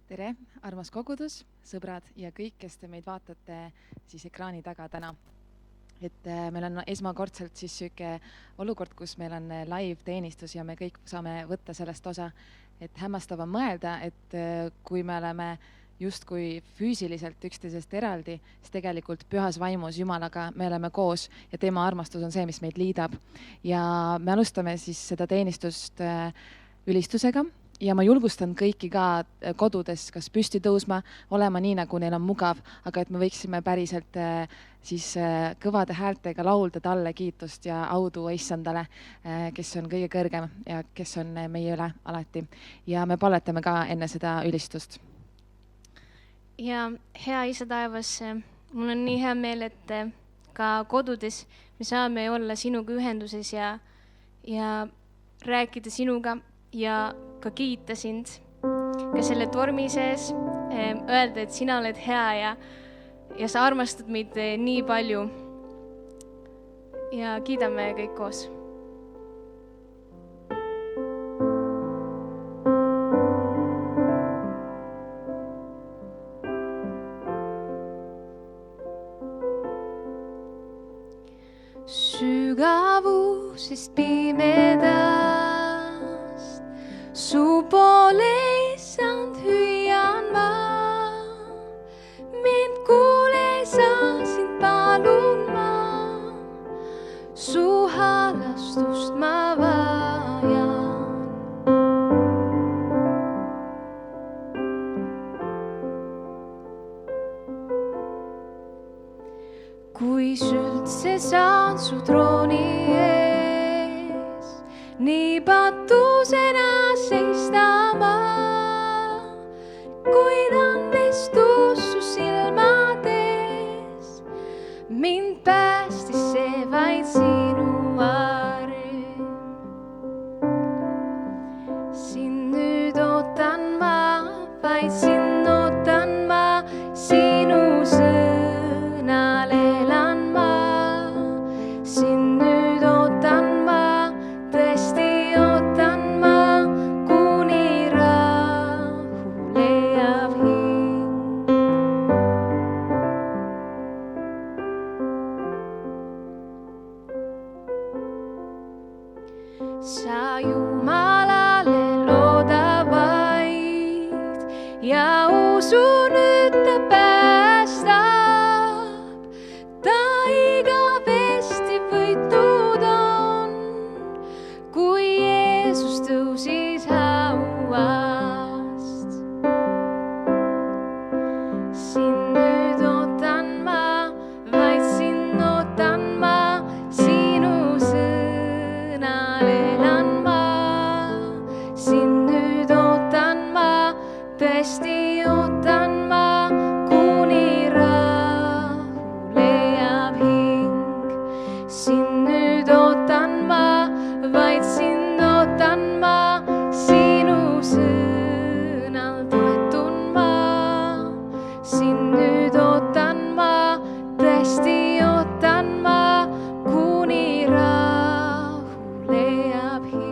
Tere, armas kogudus, sõbrad ja kõik, kes te meid vaatate siis ekraani taga täna. Meil on esmakordselt siis selline olukord, kus meil on live teenistus ja me kõik saame võtta sellest osa. Et hämmastav on mõelda, et kui me oleme justkui füüsiliselt üksteisest eraldi, siis tegelikult pühas vaimus Jumalaga me oleme koos ja tema armastus on see, mis meid liidab. Ja me alustame siis seda teenistust ülistusega. Ja ma julgustan kõiki ka kodudes kas püsti tõusma, olema nii, nagu neil on mugav, aga et me võiksime päriselt siis kõvade häältega laulda talle kiitust ja audu Issandale, kes on kõige kõrgem ja kes on meie üle alati. Ja me palvetame ka enne seda ülistust. Ja hea Isa taevas, mul on nii hea meel, et ka kodudes me saame olla sinuga ühenduses ja rääkida sinuga ja ka kiita sind ka selle tormi sees, öelda, et sina oled hea ja sa armastad meid nii palju ja kiidame kõik koos. Sügavusest pimedast su poole Issand hüüan ma, mind kuule sa, sind palun ma, su halastust ma vajan. Kui üldse saan su trooni ees, nii patusena seista ma, kuid andestus su silmades, mind päästis see vaid sinu arm. Sind nüüd ootan ma, vaid sind ootan ma, sinu sõnal elan ma, sind nüüd ootan ma, tõesti ootan ma, kuni rahu leiab hing. Sa Jumalale looda vaid ja usu nüüd ta päästab, ta igavesti võitud on, kui Jeesus tõusis hauast. Sind nüüd ootan ma, vaid sind ootan ma, sinu sõnal elan ma, sind nüüd ootan ma, tõesti ootan ma, kuni rahu leiab hing. Sind nüüd ootan ma, vaid sind ootan ma, sinu sõnal toetun ma, sind nüüd ootan ma, tõesti ootan ma, kuni rahu leiab hing.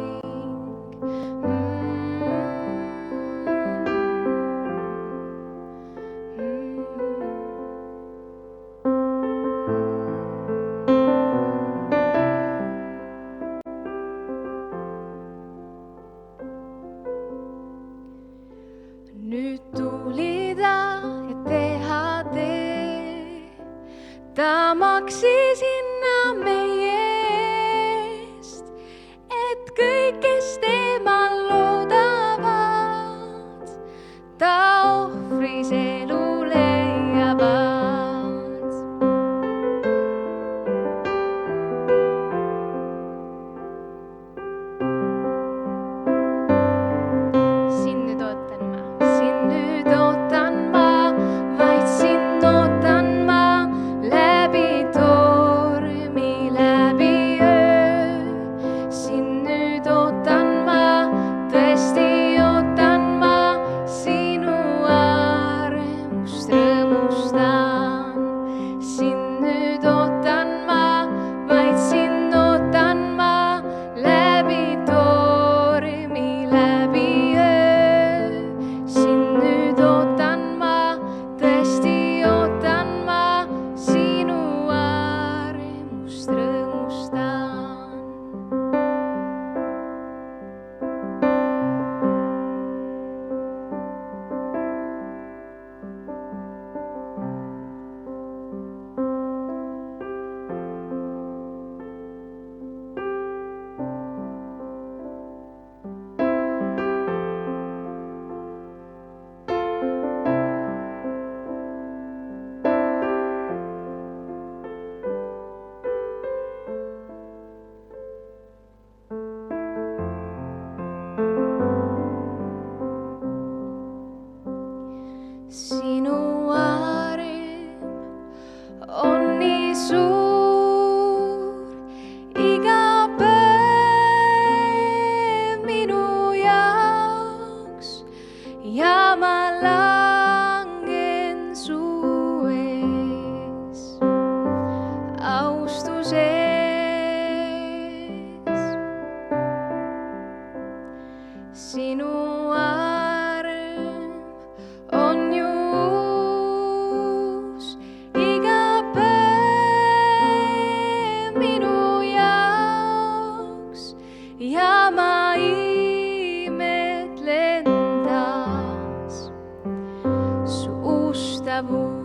Nüüd tuli ta, et teha tee, ta maksis hinna meie eest, et kõik, kes temal loodavad, ta ohvris elu leiavad. Sind nüüd ootan ma, sind nüüd ootan ma, vaid sind ootan ma, läbi tormi on nii suur, iga päev minu jaoks ja ma langen su ees austuses. Sinu arm on ju uus, iga päev minu jaoks ja ma imetlen taas su ustavust.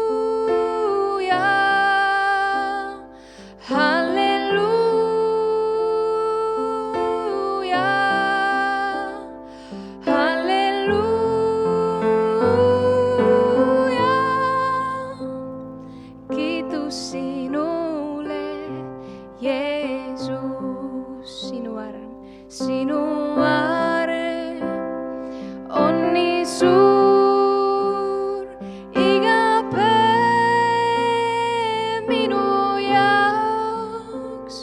Halleluuja, halleluuja, halleluuja. Kiitus sinule, Jeesus, sinu arm on nii suur, iga päev minu jaoks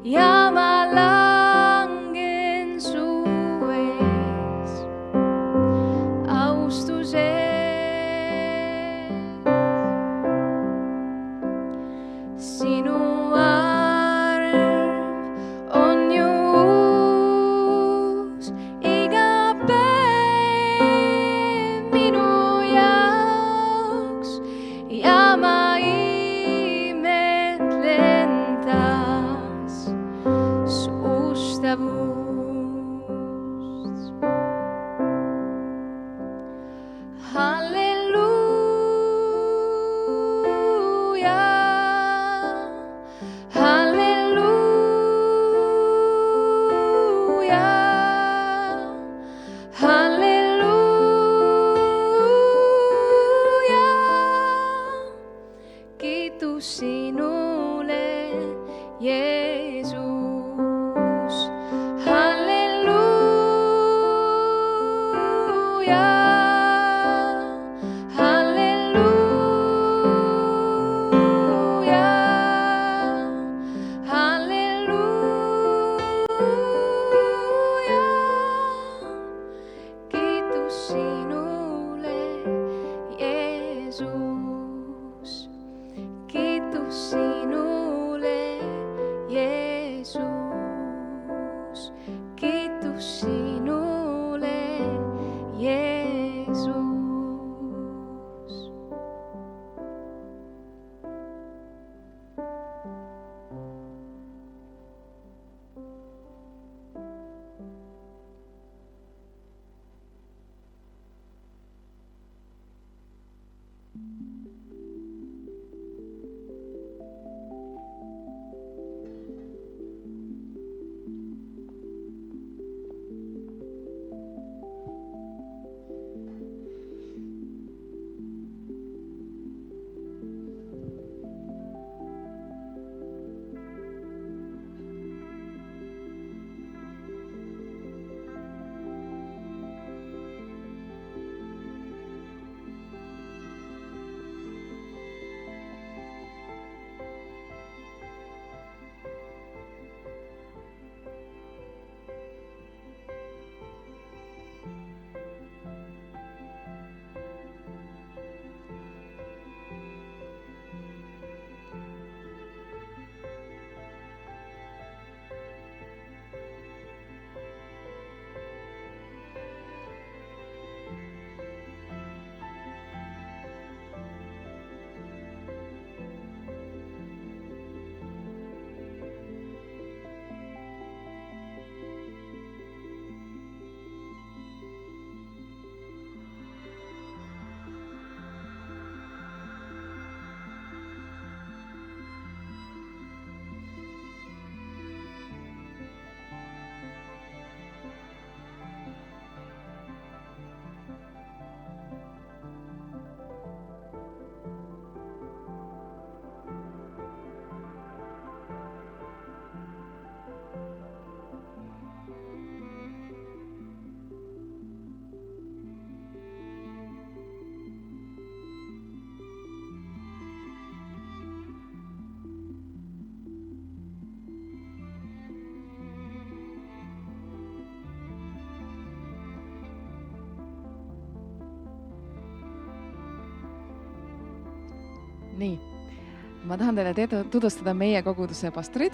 ja ma langen su ees austuses. Sinu arm on ju uus, Nii, ma tahan teile tutvustada meie koguduse pastorid,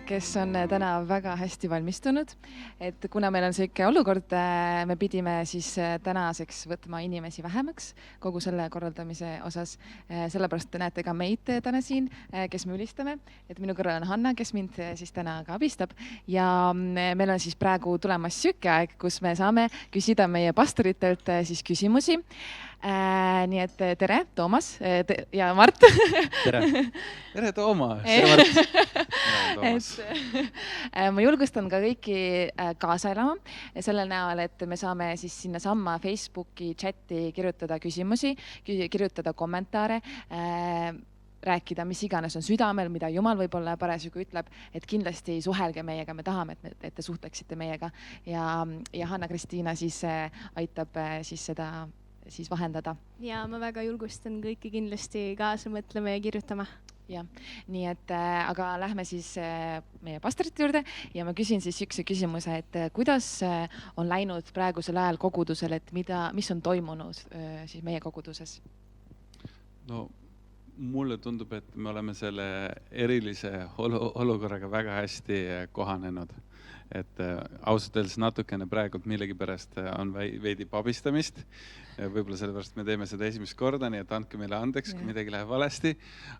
kes on täna väga hästi valmistunud. Et kuna meil on selline olukord, me pidime siis tänaseks võtma inimesi vähemaks kogu selle korraldamise osas. Sellepärast te näete ka meid täna siin, kes me ülistame. Et minu kõrval on Hanna, kes mind siis täna ka abistab. Ja meil on siis praegu tulemas selline aeg, kus me saame küsida meie pastoritelt siis küsimusi. Nii et tere, Toomas ja Mart. Tere. Tere, Toomas. Tere, Mart. Ma julgustan ka kõiki kaasa elama sellel näol, et me saame siis sinna samma Facebooki chati kirjutada küsimusi, kirjutada kommentaare, rääkida, mis iganes on südamel, mida Jumal võib-olla parasjagu ütleb, et kindlasti suhelge meiega, me tahame, et te suhtleksite meiega ja Hanna-Kristiina siis aitab siis seda siis vahendada. Ja ma väga julgustan kõiki kindlasti kaasa mõtlema ja kirjutama. Ja, nii et aga lähme siis meie pastorite juurde ja ma küsin siis üks küsimuse, et kuidas on läinud praegusel ajal kogudusel, et mis on toimunud siis meie koguduses? No, mulle tundub, et me oleme selle erilise olukorraga väga hästi kohanenud. Et ausalt öeldes natukene praegult millegipärast on veidi pabistamist. Võib-olla sellepärast me teeme seda esimest korda, nii et andke meile andeks, kui midagi läheb valesti.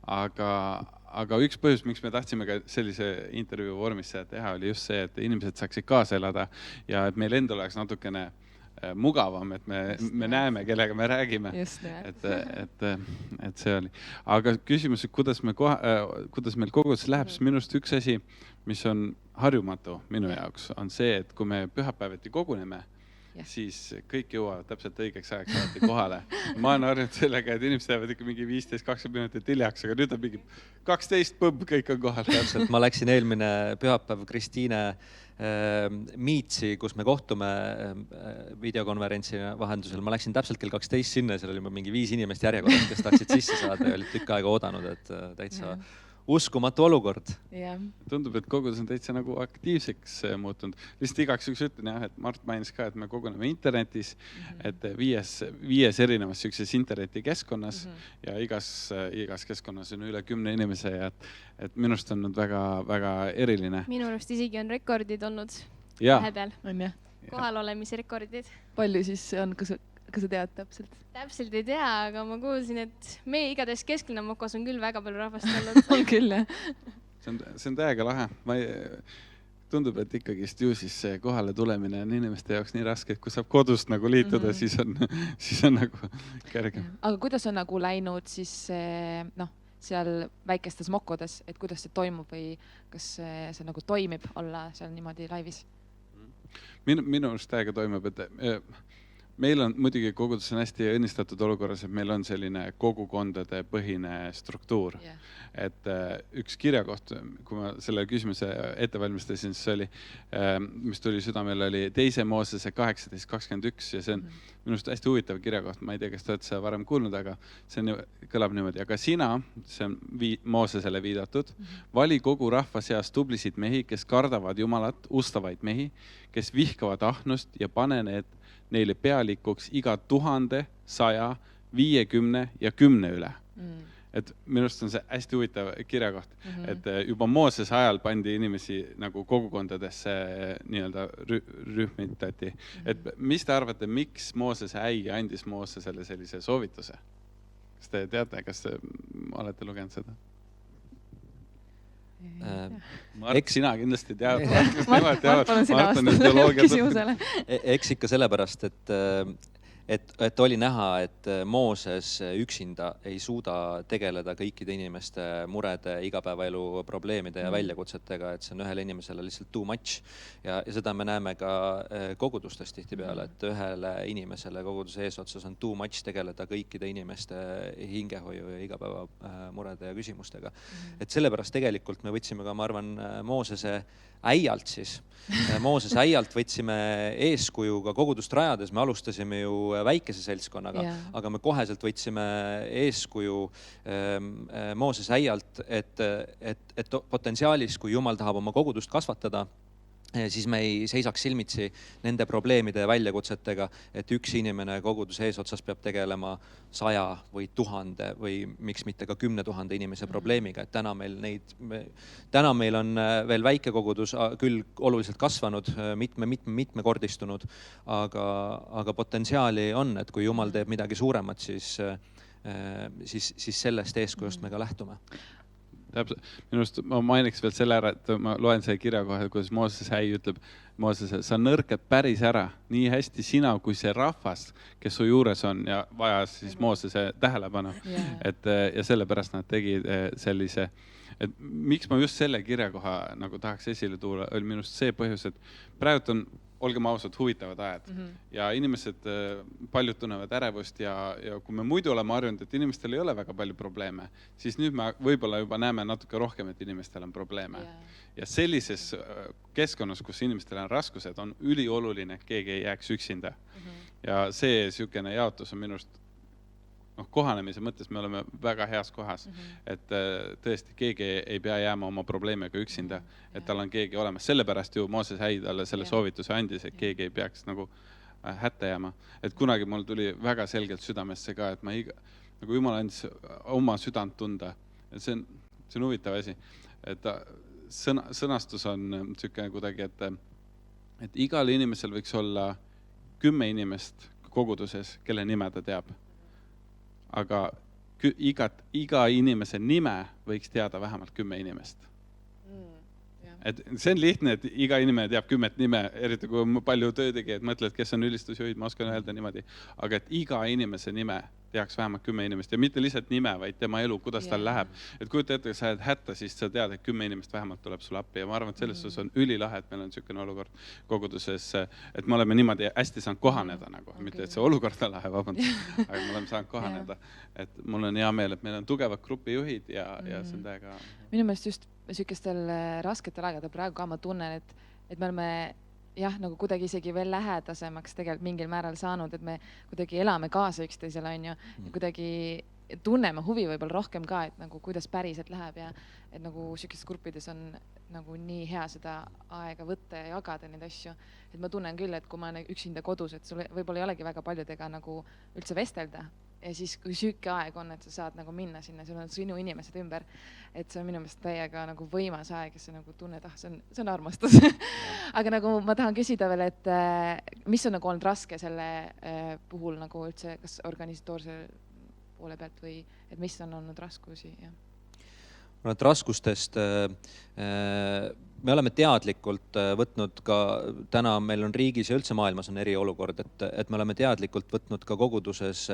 Aga üks põhjus, miks me tahtsime ka sellise intervjuu vormis teha, oli just see, et inimesed saaksid kaasa elada ja et meil endal oleks natukene mugavam, et me näeme, kellega me räägime. Et see oli. Aga küsimus, kuidas meil koguduses läheb, siis minust üks asi, mis on harjumatu minu jaoks, on see, et kui me pühapäeviti koguneme, siis kõik jõuavad täpselt õigeks ajaks alati kohale. Ma olen harjunud sellega, et inimesed jäävad ikka mingi 15-20 minutit hiljaks, aga nüüd on mingi 12 põbb, kõik on kohal. Täpselt, ma läksin eelmine pühapäev Kristiine Meetsi, kus me kohtume videokonverentsi vahendusel. Ma läksin täpselt kell 12 sinna, seal oli mingi 5 inimest järjekorras, kes tahtsid sisse saada ja olid tükk aega oodanud, et täitsa uskumatu olukord. Tundub, et kogudus on täitsa nagu aktiivseks muutunud. Lihtsalt igaks üks ütlen, et Mart mainis ka, et me koguneme internetis, et viies erinevas sellises internetikeskkonnas ja igas keskkonnas on üle 10 inimese ja et minust on väga, väga eriline. Minu arust isegi on rekordid olnud vahepeal. Kohal olemise rekordid. Palju siis on, kas sa tead täpselt? Täpselt ei tea, aga ma kuulsin, et meie igatahes Kesklinnamokos on küll väga palju rahvast olnud. On küll, jah. See on täiega lahe. Tundub, et ikkagist ju siis kohale tulemine on inimeste jaoks nii raske, et kui saab kodust nagu liituda, siis on nagu kergem. Aga kuidas on nagu läinud siis seal väikestes mokodes, et kuidas see toimub või kas see nagu toimib olla seal niimoodi laivis? Minu arust täiega toimub, et meil on muidugi kogudus on hästi õnnistatud olukorras, et meil on selline kogukondade põhine struktuur. Et üks kirjakoht, kui ma selle küsimuse ette valmistasin, siis oli, mis tuli südamele, oli 2. Moosese 18:21 ja see on minust hästi huvitav kirjakoht. Ma ei tea, kas te olete seda varem kuulnud, aga see kõlab niimoodi. Aga sina, see on Moosesele viidatud, vali kogu rahva seas tublisid mehi, kes kardavad Jumalat, ustavaid mehi, kes vihkavad ahnust ja pane need neile pealikuks iga 1000, 100, 50 ja 10 üle. Et minust on see hästi huvitav kirjakoht, et juba Moosese ajal pandi inimesi nagu kogukondadesse nii-öelda rühmitati. Et mis te arvate, miks Moosese äi andis Moosesele sellise soovituse? Kas te teate, kas te olete lugenud seda? Mart, sina kindlasti tead. Mart, palun sina vastata küsimusele. Eks ikka sellepärast, et oli näha, et Mooses üksinda ei suuda tegeleda kõikide inimeste murede, igapäevaelu probleemide ja väljakutsetega, et see on ühele inimesele lihtsalt too much. Ja seda me näeme ka kogudustes tihtipeale, et ühele inimesele koguduse eesotsas on too much tegeleda kõikide inimeste hingehoiu ja igapäeva murede ja küsimustega. Et sellepärast tegelikult me võtsime ka, ma arvan, Moosese äialt siis. Mooses äialt võtsime eeskuju ka kogudust rajades, me alustasime ju väikese seltskonnaga, aga me koheselt võtsime eeskuju Mooses äialt, et potentsiaalis, kui Jumal tahab oma kogudust kasvatada, siis me ei seisaks silmitsi nende probleemide ja väljakutsetega, et üks inimene koguduse eesotsas peab tegelema 100 või 1000 või miks mitte ka 10 000 inimese probleemiga, et täna meil on veel väike kogudus, küll oluliselt kasvanud, mitmekordistunud, aga potentsiaali on, et kui Jumal teeb midagi suuremat, siis sellest eeskujust me ka lähtume. Täpselt. Minu arust ma mainiks veel selle ära, et ma loen selle kirja kohe, kuidas Mooses Häi ütleb, Mooses, sa nõrkad päris ära nii hästi sina kui see rahvas, kes su juures on ja vajas siis Moosese tähelepanu. Ja sellepärast nad tegid sellise, et miks ma just selle kirjakoha nagu tahaks esile tuua, oli minu arust see põhjus, et praegu on, olgem ausad, huvitavad ajad ja inimesed, paljud tunnevad ärevust ja kui me muidu oleme harjunud, et inimestel ei ole väga palju probleeme, siis nüüd me võib-olla juba näeme natuke rohkem, et inimestel on probleeme. Ja sellises keskkonnas, kus inimestel on raskused, on ülioluline, et keegi ei jääks üksinda. Ja see sükene jaotus on minu arust kohanemise mõttes me oleme väga heas kohas, et tõesti keegi ei pea jääma oma probleemiga üksinda, et tal on keegi olemas. Sellepärast ju Mooses Häi talle selle soovituse andis, et keegi ei peaks nagu hätta jääma. Et kunagi mul tuli väga selgelt südamesse ka, et nagu Jumal andis oma südant tunda. See on huvitav asi, et sõnastus on sükene kuidagi, et igal inimesel võiks olla 10 inimest koguduses, kelle nime ta teab. Aga iga inimese nime võiks teada vähemalt 10 inimest. Et see on lihtne, et iga inimene teab 10 nime, eriti kui palju töötegijaid mõtled, kes on ülistusjuhid, ma oskan öelda niimoodi. Aga et iga inimese nime teaks vähemalt 10 inimest ja mitte lihtsalt nime, vaid tema elu, kuidas tal läheb. Et kujuta ette, kui sa oled hätta, siis sa tead, et 10 inimest vähemalt tuleb sulle appi ja ma arvan, et selles suhtes on ülilahe, et meil on niisugune olukord koguduses, et me oleme niimoodi hästi saanud kohaneda nagu, mitte et see olukord on lahe, vabandust, aga me oleme saanud kohaneda. Et mul on hea meel, et meil on tugevad grupijuhid ja see on täiega... Minu meelest just sükestel rasketel aegadel praegu ka ma tunnen, et me oleme nagu kuidagi isegi veel lähedasemaks tegelikult mingil määral saanud, et me kuidagi elame kaasa üksteisele, on ju, ja kuidagi tunneme huvi võib-olla rohkem ka, et nagu kuidas päriselt läheb ja et nagu sükestes gruppides on nagu nii hea seda aega võtta ja jagada neid asju. Et ma tunnen küll, et kui ma olen üksinda kodus, et sul võib-olla ei olegi väga paljudega nagu üldse vestelda ja siis kui süke aeg on, et sa saad nagu minna sinna, sul on sinu inimesed ümber, et see on minu meelest täiega nagu võimas aeg ja sa nagu tunned, see on armastus. Aga nagu ma tahan küsida veel, et mis on nagu olnud raske selle puhul nagu üldse, kas organisatoorse poole pealt või et mis on olnud raskusi? Raskustest me oleme teadlikult võtnud ka, täna meil on riigis ja üldse maailmas on eriolukord, et me oleme teadlikult võtnud ka koguduses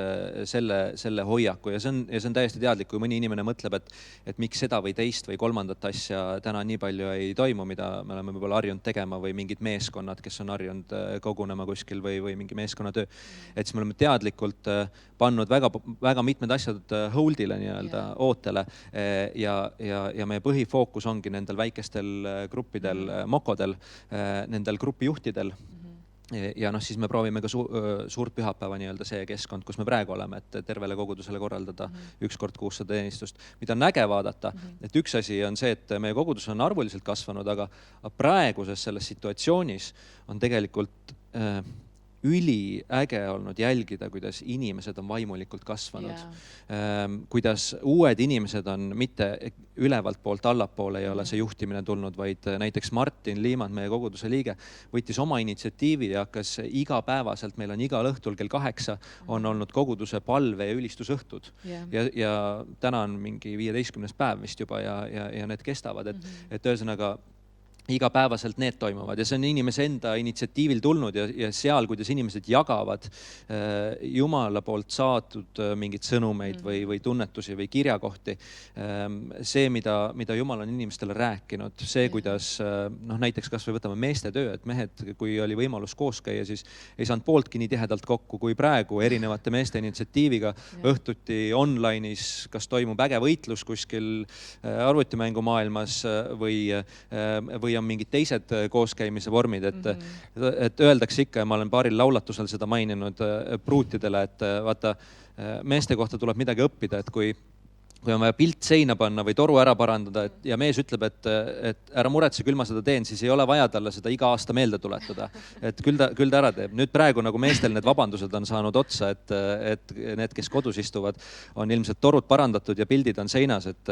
selle hoiaku ja see on täiesti teadlik, kui mõni inimene mõtleb, et miks seda või teist või kolmandat asja täna nii palju ei toimu, mida me oleme võib-olla harjunud tegema või mingid meeskonnad, kes on harjunud kogunema kuskil või mingi meeskonnatöö. Et siis me oleme teadlikult pannud väga mitmed asjad holdile nii-öelda ootele ja meie põhifookus ongi nendel väikestel gruppidel, mokodel, nendel grupijuhtidel. Ja siis me proovime ka suurt pühapäeva nii-öelda see keskkond, kus me praegu oleme, et tervele kogudusele korraldada üks kord kuus seda teenistust. Mida on äge vaadata, et üks asi on see, et meie kogudus on arvuliselt kasvanud, aga praeguses selles situatsioonis on tegelikult üliäge olnud jälgida, kuidas inimesed on vaimulikult kasvanud. Kuidas uued inimesed on mitte ülevalt poolt allapoole ei ole see juhtimine tulnud, vaid näiteks Martin Liimand, meie koguduse liige, võttis oma initsiatiivi ja hakkas igapäevaselt, meil on igal õhtul kell 8 on olnud koguduse palve ja ülistusõhtud. Ja täna on mingi 15. päev vist juba ja need kestavad, et ühesõnaga igapäevaselt need toimuvad ja see on inimese enda initsiatiivil tulnud ja seal, kuidas inimesed jagavad Jumala poolt saadud mingeid sõnumeid või tunnetusi või kirjakohti. See, mida Jumal on inimestele rääkinud, see, kuidas näiteks kas või võtame meeste töö, et mehed, kui oli võimalus koos käia, siis ei saanud pooltki nii tihedalt kokku kui praegu erinevate meeste initsiatiiviga õhtuti online'is, kas toimub äge võitlus kuskil arvutimängu-maailmas või on mingid teised kooskäimise vormid, et öeldakse ikka ja ma olen paaril laulatusel seda maininud pruutidele, et vaata, meeste kohta tuleb midagi õppida, et kui kui on vaja pilt seina panna või toru ära parandada ja mees ütleb, et ära muretse, küll ma seda teen, siis ei ole vaja talle seda iga aasta meelde tuletada. Et küll ta ära teeb. Nüüd praegu nagu meestel need vabandused on saanud otsa, et need, kes kodus istuvad, on ilmselt torud parandatud ja pildid on seinas, et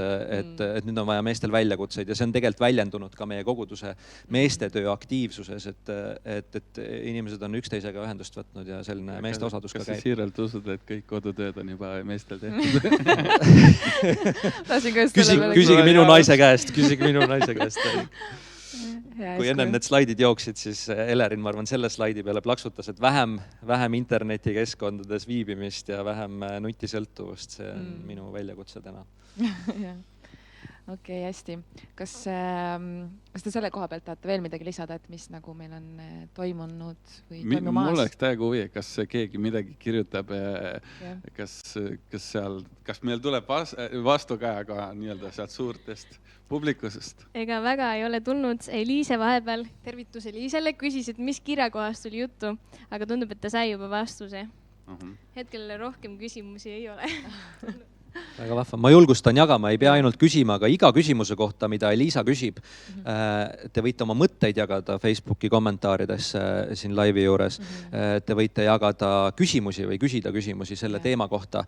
nüüd on vaja meestel väljakutseid ja see on tegelikult väljendunud ka meie koguduse meestetöö aktiivsuses, et inimesed on üksteisega ühendust võtnud ja selline meeste osadus ka käib. Kas sa siiralt usud, et kõik kodutööd on juba meestel tehtud? Küsige minu naise käest. Kui ennem need slaidid jooksid, siis Elerin, ma arvan, selle slaidi peale plaksutas, et vähem internetikeskkondades viibimist ja vähem nutisõltuvust. See on minu väljakutse täna. Okei, hästi. Kas te selle koha pealt tahate veel midagi lisada, et mis nagu meil on toimunud või toimumaas? Mul oleks täiega huvi, kas keegi midagi kirjutab, kas meil tuleb vastukäe ka nii-öelda sealt suurtest publikusest? Ega väga ei ole tulnud. Eliise vahepeal, tervitus Eliisele, küsis, et mis kirjakohast tuli juttu, aga tundub, et ta sai juba vastuse. Hetkel rohkem küsimusi ei ole. Väga vahva. Ma julgustan jagama, ei pea ainult küsima, aga iga küsimuse kohta, mida Eliisa küsib, te võite oma mõtteid jagada Facebooki kommentaarides siin laivi juures. Te võite jagada küsimusi või küsida küsimusi selle teema kohta.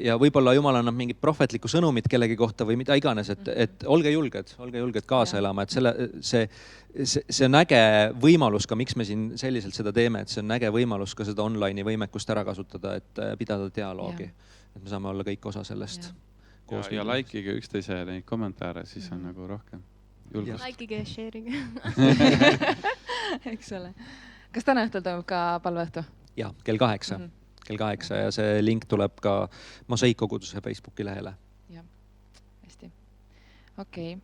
Ja võib-olla Jumal annab mingit prohvetlikku sõnumit kellegi kohta või mida iganes, et olge julged kaasa elama, et see on äge võimalus ka, miks me siin selliselt seda teeme, et see on äge võimalus ka seda online'i võimekust ära kasutada, et pidada dialoogi. Et me saame olla kõik osa sellest. Ja likeige üksteise neid kommentaare, siis on nagu rohkem julgust. Likeige ja share'ige. Eks ole. Kas täna õhtul toimub ka palveõhtu? Ja, kell 8. Kell 8 ja see link tuleb ka Mosaik koguduse Facebooki lehele. Jah, hästi. Okei.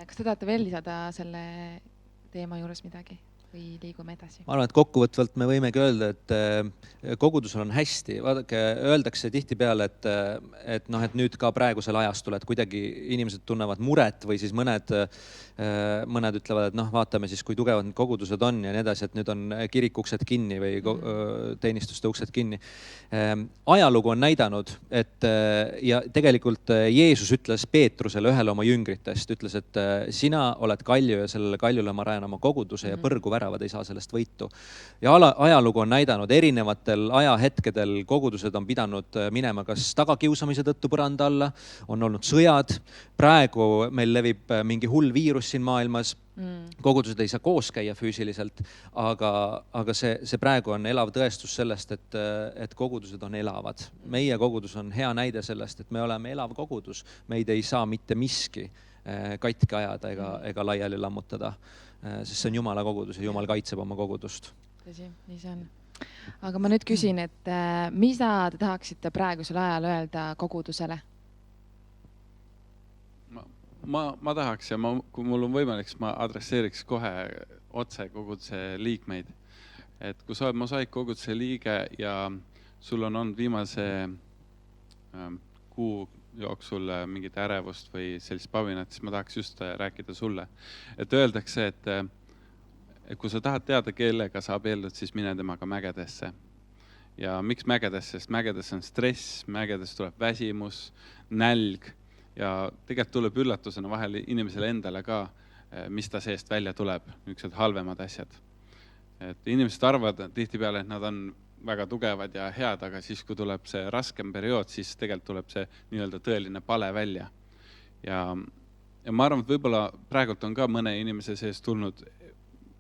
Kas te tahate veel lisada selle teema juures midagi? Või liigume edasi? Ma arvan, et kokkuvõtvalt me võimegi öelda, et kogudusel on hästi. Vaadake, öeldakse tihti peale, et nüüd ka praegusel ajastul, et kuidagi inimesed tunnevad muret või siis mõned ütlevad, et vaatame siis, kui tugevad need kogudused on ja nii edasi, et nüüd on kirikuksed kinni või teenistuste uksed kinni. Ajalugu on näidanud, et ja tegelikult Jeesus ütles Peetrusele ühele oma jüngritest, ütles, et sina oled kalju ja sellele kaljule ma rajan oma koguduse ja põrgu väravad ei saa sellest võitu. Ja ajalugu on näidanud, erinevatel ajahetkedel kogudused on pidanud minema kas tagakiusamise tõttu põranda alla, on olnud sõjad, praegu meil levib mingi hull viirus siin maailmas, kogudused ei saa koos käia füüsiliselt, aga see praegu on elav tõestus sellest, et kogudused on elavad. Meie kogudus on hea näide sellest, et me oleme elav kogudus, meid ei saa mitte miski katki ajada ega laiali lammutada. Sest see on Jumala kogudus ja Jumal kaitseb oma kogudust. Tõsi, nii see on. Aga ma nüüd küsin, et mida te tahaksite praegusel ajal öelda kogudusele? Ma tahaks ja kui mul on võimalik, ma adresseeriks kohe otse koguduse liikmeid. Et kui sa oled Mosaik koguduse liige ja sul on olnud viimase kuu jooksul mingit ärevust või sellist pavinat, siis ma tahaks just rääkida sulle. Et öeldakse, et kui sa tahad teada, kellega sa abiellud, siis mine temaga mägedesse. Ja miks mägedesse? Sest mägedes on stress, mägedes tuleb väsimus, nälg ja tegelikult tuleb üllatusena vahel inimesele endale ka, mis ta seest välja tuleb, niisugused halvemad asjad. Et inimesed arvavad tihtipeale, et nad on väga tugevad ja head, aga siis, kui tuleb see raskem periood, siis tegelikult tuleb see nii-öelda tõeline pale välja. Ja ma arvan, et võib-olla praegult on ka mõne inimese sees tulnud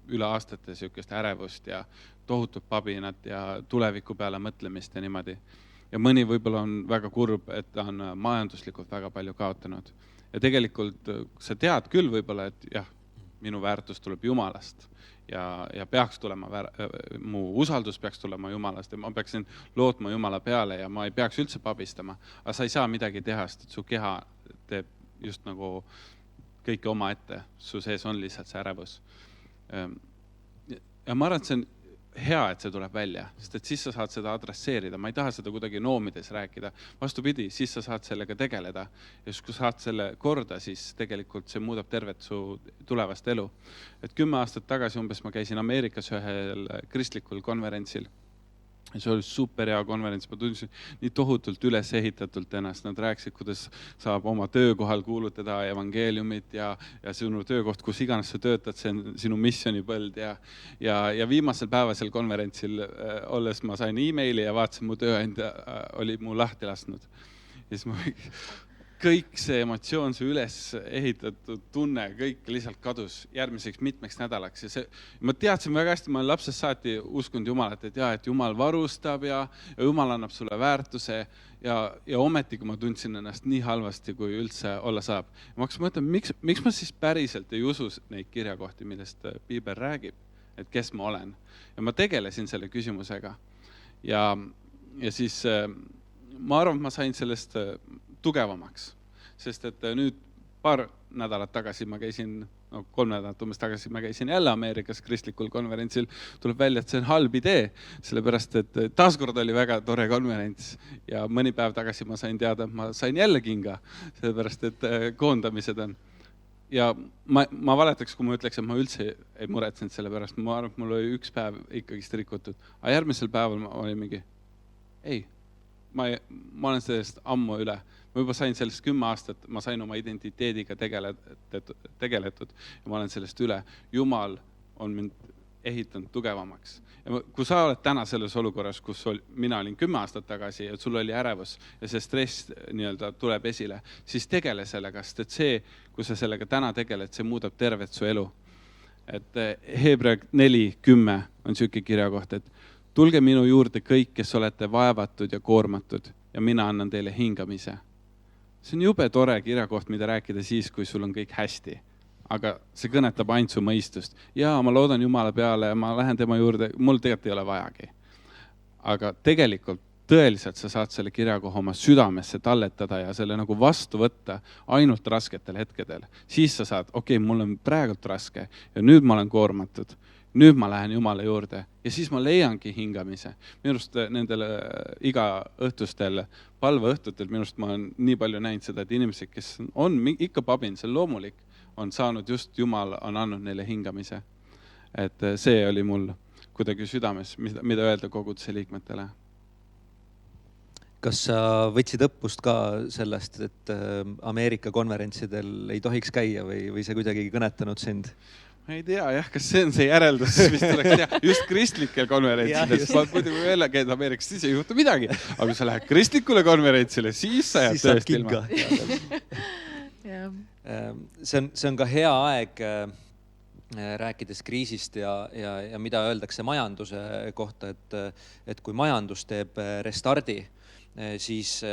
üle aastate niisugust ärevust ja tohutut pabinat ja tuleviku peale mõtlemist ja niimoodi. Ja mõni võib-olla on väga kurb, et ta on majanduslikult väga palju kaotanud. Ja tegelikult sa tead küll võib-olla, et jah, minu väärtus tuleb Jumalast. Ja peaks tulema, mu usaldus peaks tulema Jumalast ja ma peaksin lootma Jumala peale ja ma ei peaks üldse pabistama. Aga sa ei saa midagi teha, sest su keha teeb just nagu kõike oma ette. Su sees on lihtsalt see ärevus. Ja ma arvan, et see on hea, et see tuleb välja, sest et siis sa saad seda adresseerida. Ma ei taha seda kuidagi noomides rääkida. Vastupidi, siis sa saad sellega tegeleda. Ja kui saad selle korda, siis tegelikult see muudab tervet su tulevast elu. Et 10 aastat tagasi umbes ma käisin Ameerikas ühel kristlikul konverentsil see oli super hea konverents, ma tundsin nii tohutult üles ehitatult ennast, nad rääkisid, kuidas saab oma töökohal kuulutada evangeeliumit ja sinu töökoht, kus iganes sa töötad, see on sinu missionipõld ja viimasel päeval seal konverentsil olles ma sain emaili ja vaatasin, mu tööandja oli mu lahti lasknud. Ja siis ma kõik see emotsioon, see üles ehitatud tunne, kõik lihtsalt kadus järgmiseks mitmeks nädalaks. Ja ma teadsin väga hästi, ma olen lapsest saati uskunud Jumalat, et Jumal varustab ja Jumal annab sulle väärtuse ja ometigi ma tundsin ennast nii halvasti, kui üldse olla saab. Ma hakkasin mõtlema, miks ma siis päriselt ei usu neid kirjakohti, millest Piibel räägib, et kes ma olen. Ja ma tegelesin selle küsimusega. Ja siis ma arvan, et ma sain sellest tugevamaks, sest et nüüd paar nädalat tagasi ma käisin, 3 nädalat umbes tagasi ma käisin jälle Ameerikas kristlikul konverentsil, tuleb välja, et see on halb idee, sellepärast et taaskord oli väga tore konverents ja mõni päev tagasi ma sain teada, et ma sain jälle kinga, sellepärast et koondamised on. Ja ma valetaks, kui ma ütleks, et ma üldse ei muretsenud selle pärast, ma arvan, et mul oli üks päev ikkagist rikutud, aga järgmisel päeval ma olin mingi, ei, ma olen sellest ammu üle. Ma juba sain sellest 10 aastat, ma sain oma identiteediga tegeletud ja ma olen sellest üle. Jumal on mind ehitanud tugevamaks. Ja kui sa oled täna selles olukorras, kus mina olin 10 aastat tagasi ja sul oli ärevus ja see stress nii-öelda tuleb esile, siis tegele sellega, sest et see, kui sa sellega täna tegeled, see muudab tervet su elu. Et Hebra 4:10 on selline kirjakoht, et tulge minu juurde kõik, kes olete vaevatud ja koormatud ja mina annan teile hingamise. See on jube tore kirjakoht, mida rääkida siis, kui sul on kõik hästi. Aga see kõnetab ainult su mõistust. Ja ma loodan Jumala peale ja ma lähen tema juurde, mul tegelikult ei ole vajagi. Aga tegelikult tõeliselt sa saad selle kirjakoha oma südamesse talletada ja selle nagu vastu võtta ainult rasketel hetkedel. Siis sa saad, okei, mul on praegult raske ja nüüd ma olen koormatud. Nüüd ma lähen Jumala juurde ja siis ma leiangi hingamise. Minu arust nendele iga õhtustel, palveõhtutel, minu arust ma olen nii palju näinud seda, et inimesed, kes on ikka pabin, see loomulik, on saanud just Jumal on andnud neile hingamise. Et see oli mul kuidagi südames, mida öelda koguduse liikmetele. Kas sa võtsid õppust ka sellest, et Ameerika konverentsidel ei tohiks käia või see kuidagi kõnetanud sind? Ma ei tea, kas see on see järeldus, mis tuleks teha just kristlikel konverentsides. Muidu kui veel käid Ameerikas, siis ei juhtu midagi. Aga kui sa lähed kristlikule konverentsile, siis sa jääd tööst ilma. See on ka hea aeg rääkides kriisist ja mida öeldakse majanduse kohta, et kui majandus teeb restardi, siis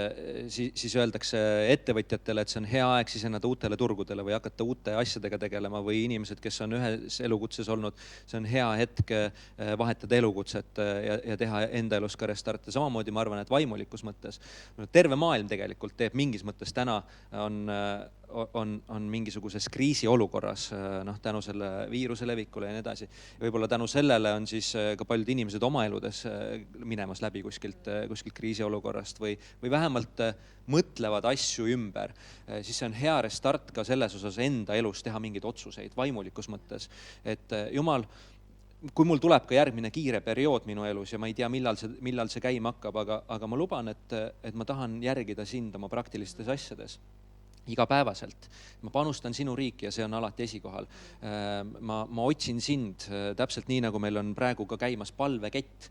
öeldakse ettevõtjatele, et see on hea aeg siseneda uutele turgudele või hakata uute asjadega tegelema või inimesed, kes on ühes elukutses olnud, see on hea hetk vahetada elukutset ja teha enda elus ka restarte. Samamoodi ma arvan, et vaimulikus mõttes. Terve maailm tegelikult teeb mingis mõttes täna on mingisuguses kriisiolukorras tänu selle viiruse levikule ja nii edasi. Võib-olla tänu sellele on siis ka paljud inimesed oma eludes minemas läbi kuskilt kriisiolukorrast või vähemalt mõtlevad asju ümber. Siis see on hea restart ka selles osas enda elus teha mingeid otsuseid vaimulikus mõttes. Et Jumal, kui mul tuleb ka järgmine kiire periood minu elus ja ma ei tea, millal see käima hakkab, aga ma luban, et ma tahan järgida sind oma praktilistes asjades. Igapäevaselt. Ma panustan sinu riiki ja see on alati esikohal. Ma otsin sind täpselt nii, nagu meil on praegu ka käimas palvekett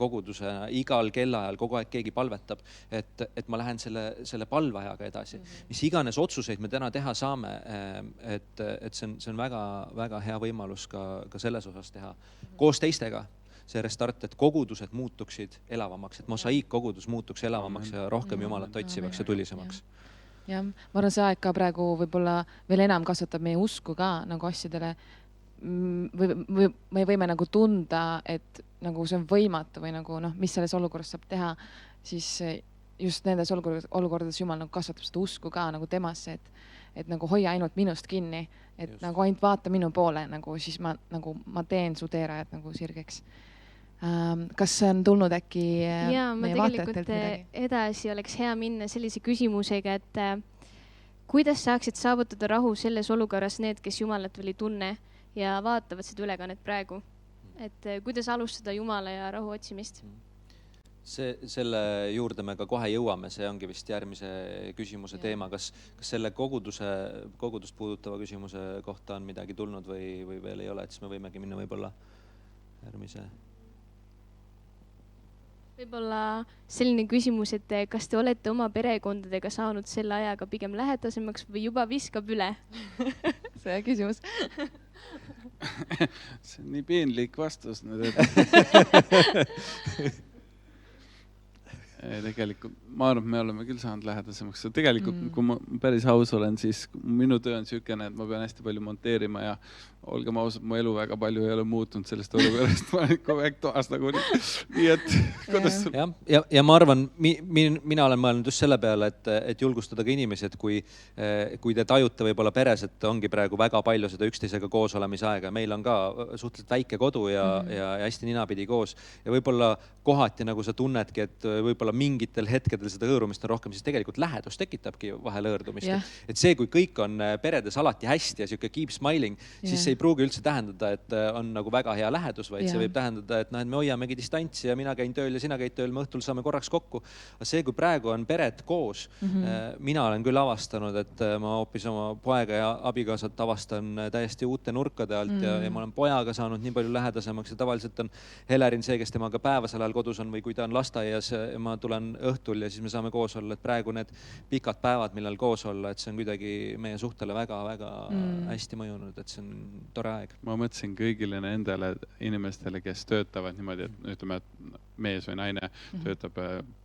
koguduse igal kellaajal, kogu aeg keegi palvetab, et ma lähen selle palveajaga edasi. Mis iganes otsuseid me täna teha saame, et see on väga, väga hea võimalus ka selles osas teha. Koos teistega see restart, et kogudused muutuksid elavamaks, et mosaiik kogudus muutuks elavamaks ja rohkem Jumalat otsivaks ja tulisemaks. Ja, ma arvan, see aeg ka praegu võib-olla veel enam kasvatab meie usku ka nagu asjadele. Me võime nagu tunda, et nagu see on võimatu või nagu mis selles olukorras saab teha, siis just nendes olukordades Jumal nagu kasvatab seda usku ka nagu temasse, et nagu hoia ainult minust kinni, et just. Nagu ainult vaata minu poole, nagu siis ma teen su teerajad nagu sirgeks. Kas on tulnud äkki meie vaatajatelt midagi? Edasi oleks hea minna sellise küsimusega, et kuidas saaksid saavutada rahu selles olukorras need, kes Jumalat veel ei tunne ja vaatavad seda ülekannet praegu? Et kuidas alustada Jumala ja rahu otsimist? Selle juurde me ka kohe jõuame, see ongi vist järgmise küsimuse teema. Kas selle kogudust puudutava küsimuse kohta on midagi tulnud või veel ei ole, et siis me võimegi minna võib-olla järgmise. Võib-olla selline küsimus, et kas te olete oma perekondadega saanud selle ajaga pigem lähedasemaks või juba viskab üle? See küsimus. See on nii piinlik vastus nüüd, et tegelikult ma arvan, et me oleme küll saanud lähedasemaks. Tegelikult, kui ma päris aus olen, siis minu töö on niisugune, et ma pean hästi palju monteerima ja olgem ausad, mu elu väga palju ei ole muutunud sellest olukorrast. Ma olen kogu aeg toas nagu nii, et kuidas sul... Ja ma arvan, mina olen mõelnud just selle peale, et julgustada ka inimesi, et kui te tajute võib-olla peres, et ongi praegu väga palju seda üksteisega koos olemise aega. Meil on ka suhteliselt väike kodu ja hästi ninapidi koos. Ja võib-olla kohati nagu sa tunnedki, et võib-olla mingitel hetkedel seda hõõrumist on rohkem, siis tegelikult lähedus tekitabki vahel hõõrdumist. Et see, kui kõik on peredes alati hästi ja siuke keep smiling, siis see ei pruugi üldse tähendada, et on nagu väga hea lähedus, vaid see võib tähendada, et me hoiamegi distantsi ja mina käin tööl ja sina käid tööl, me õhtul saame korraks kokku. See, kui praegu on pered koos, mina olen küll avastanud, et ma hoopis oma poega ja abikaasat avastan täiesti uute nurkade alt ja ma olen pojaga saanud nii palju lähedasemaks ja tavaliselt on Helerin see, kes temaga päevasel ajal kodus on või kui ta on lasteaias, ma tulen õhtul ja siis me saame koos olla, et praegu need pikad päevad, millal koos olla, et see on kuidagi meie suhtele väga-väga hästi mõjunud, et see on tore aeg. Ma mõtlesin kõigile nendele inimestele, kes töötavad niimoodi, et ütleme, et mees või naine töötab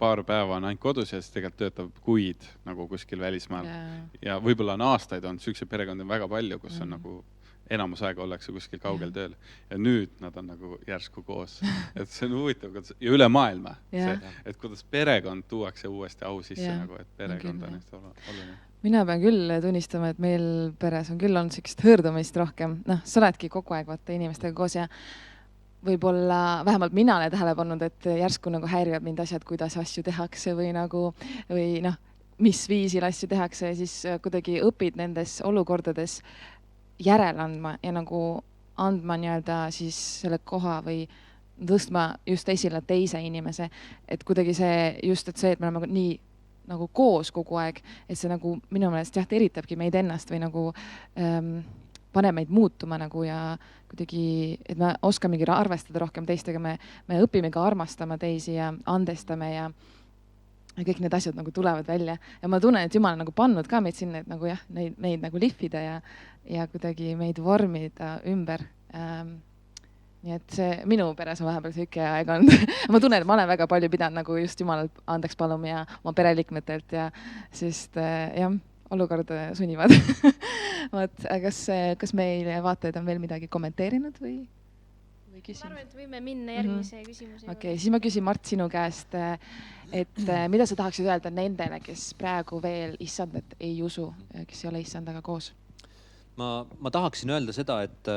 paar päeva on ainult kodus ja siis tegelikult töötab kuid nagu kuskil välismaal. Ja võib-olla on aastaid on, sükse perekond on väga palju, kus on nagu enamus aega ollakse kuskil kaugel tööl. Ja nüüd nad on nagu järsku koos. Et see on huvitav ja üle maailma. Et kuidas perekond tuuakse uuesti au sisse, nagu, et perekond on hästi oluline. Mina pean küll tunnistama, et meil peres on küll olnud sellist hõõrdumist rohkem. Sa oledki kogu aeg vaata inimestega koos ja võib-olla vähemalt mina olen tähele pannud, et järsku nagu häirivad mind asjad, kuidas asju tehakse või mis viisil asju tehakse ja siis kuidagi õpid nendes olukordades järele andma ja nagu andma siis selle koha või tõstma just esile teise inimese. Et kuidagi et me oleme nii nagu koos kogu aeg, et see nagu minu meelest eritabki meid ennast või nagu paneb meid muutuma nagu ja kuidagi, et me oskamegi arvestada rohkem teistega, me õpime ka armastama teisi ja andestame ja kõik need asjad nagu tulevad välja. Ja ma tunnen, et Jumal on nagu pannud ka meid sinna, et nagu neid nagu lihvida ja kuidagi meid vormida ümber. Nii et see minu peres on vahepeal siuke aeg olnud. Ma tunnen, et ma olen väga palju pidanud nagu just Jumalalt andeks paluma ja oma pereliikmetelt ja sest olukord sunnivad. Kas meil vaatajad on veel midagi kommenteerinud või küsinud? Ma arvan, et võime minna järgmise küsimuse. Okei, siis ma küsin Mart sinu käest, et mida sa tahaksid öelda nendele, kes praegu veel issandat ei usu, kes ei ole issandaga koos? Ma tahaksin öelda seda, et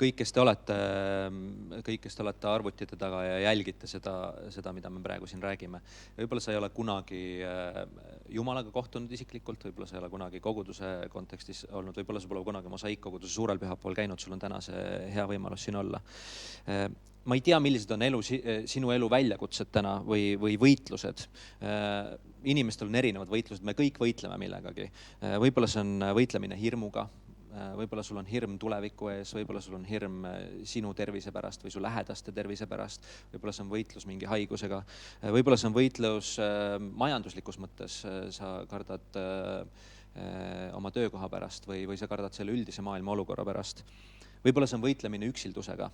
kõik, kes te olete arvutite taga ja jälgite seda, mida me praegu siin räägime. Võib-olla sa ei ole kunagi Jumalaga kohtunud isiklikult, võib-olla sa ei ole kunagi koguduse kontekstis olnud, võib-olla sa pole kunagi Mosaikkoguduse suurel pühapäeval käinud, sul on täna see hea võimalus siin olla. Ma ei tea, millised on sinu elu väljakutsed täna või võitlused. Inimestel on erinevad võitlused, me kõik võitleme millegagi. Võib-olla see on võitlemine hirmuga. Võib-olla sul on hirm tuleviku ees, võib-olla sul on hirm sinu tervise pärast või su lähedaste tervise pärast, võib-olla see on võitlus mingi haigusega, võib-olla see on võitlus majanduslikus mõttes, sa kardad oma töökoha pärast või sa kardad selle üldise maailma olukorra pärast. Võib-olla see on võitlemine üksildusega.